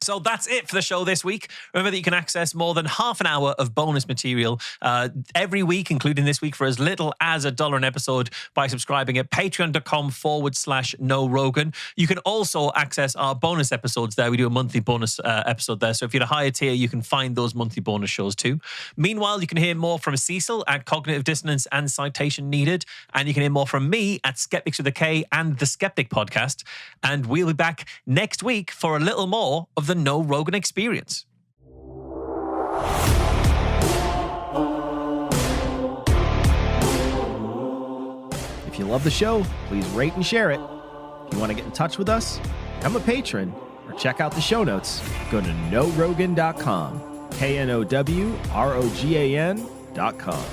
So that's it for the show this week. Remember that you can access more than half an hour of bonus material every week, including this week, for as little as $1 an episode by subscribing at patreon.com/no Rogan. You can also access our bonus episodes there. We do a monthly bonus episode there. So if you're a higher tier, you can find those monthly bonus shows too. Meanwhile, you can hear more from Cecil at Cognitive Dissonance and Citation Needed. And you can hear more from me at Skeptics with a K and the Skeptic podcast. And we'll be back next week for a little more of the No Rogan experience. If you love the show, please rate and share it. If you want to get in touch with us, become a patron, or check out the show notes, go to knowrogan.com. KNOWROGAN.com.